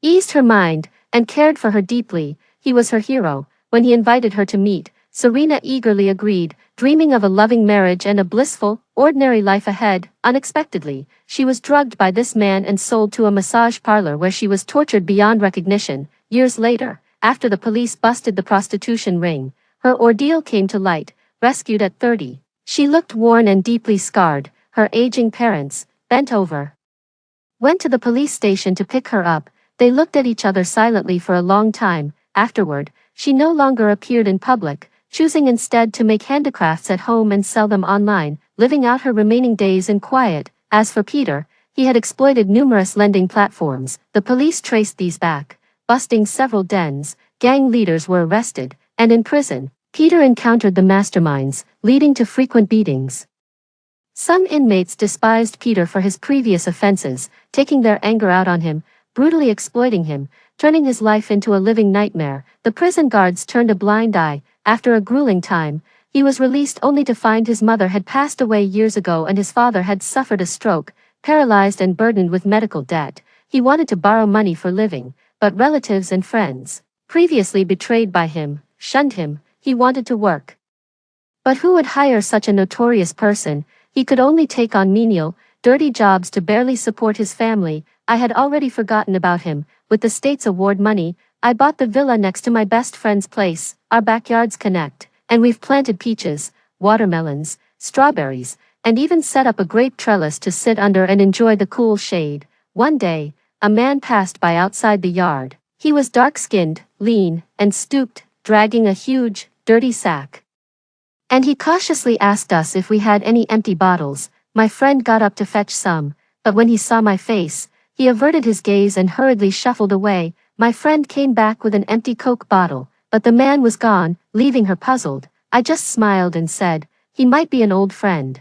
eased her mind, and cared for her deeply. He was her hero. When he invited her to meet, Serena eagerly agreed, dreaming of a loving marriage and a blissful, ordinary life ahead. Unexpectedly, she was drugged by this man and sold to a massage parlor where she was tortured beyond recognition. Years later, after the police busted the prostitution ring, her ordeal came to light. Rescued at 30, she looked worn and deeply scarred. Her aging parents, bent over, went to the police station to pick her up. They looked at each other silently for a long time. Afterward, she no longer appeared in public, choosing instead to make handicrafts at home and sell them online, living out her remaining days in quiet. As for Peter, he had exploited numerous lending platforms. The police traced these back, busting several dens. Gang leaders were arrested, and in prison, Peter encountered the masterminds, leading to frequent beatings. Some inmates despised Peter for his previous offenses, taking their anger out on him, brutally exploiting him, turning his life into a living nightmare. The prison guards turned a blind eye. After a grueling time, he was released only to find his mother had passed away years ago and his father had suffered a stroke, paralyzed and burdened with medical debt. He wanted to borrow money for living, but relatives and friends, previously betrayed by him, shunned him. He wanted to work. But who would hire such a notorious person? He could only take on menial, dirty jobs to barely support his family. I had already forgotten about him. With the state's award money, I bought the villa next to my best friend's place. Our backyards connect, and we've planted peaches, watermelons, strawberries, and even set up a grape trellis to sit under and enjoy the cool shade. One day, a man passed by outside the yard. He was dark-skinned, lean, and stooped, dragging a huge, dirty sack. And he cautiously asked us if we had any empty bottles. My friend got up to fetch some, but when he saw my face, he averted his gaze and hurriedly shuffled away. My friend came back with an empty Coke bottle, but the man was gone, leaving her puzzled. I just smiled and said, he might be an old friend.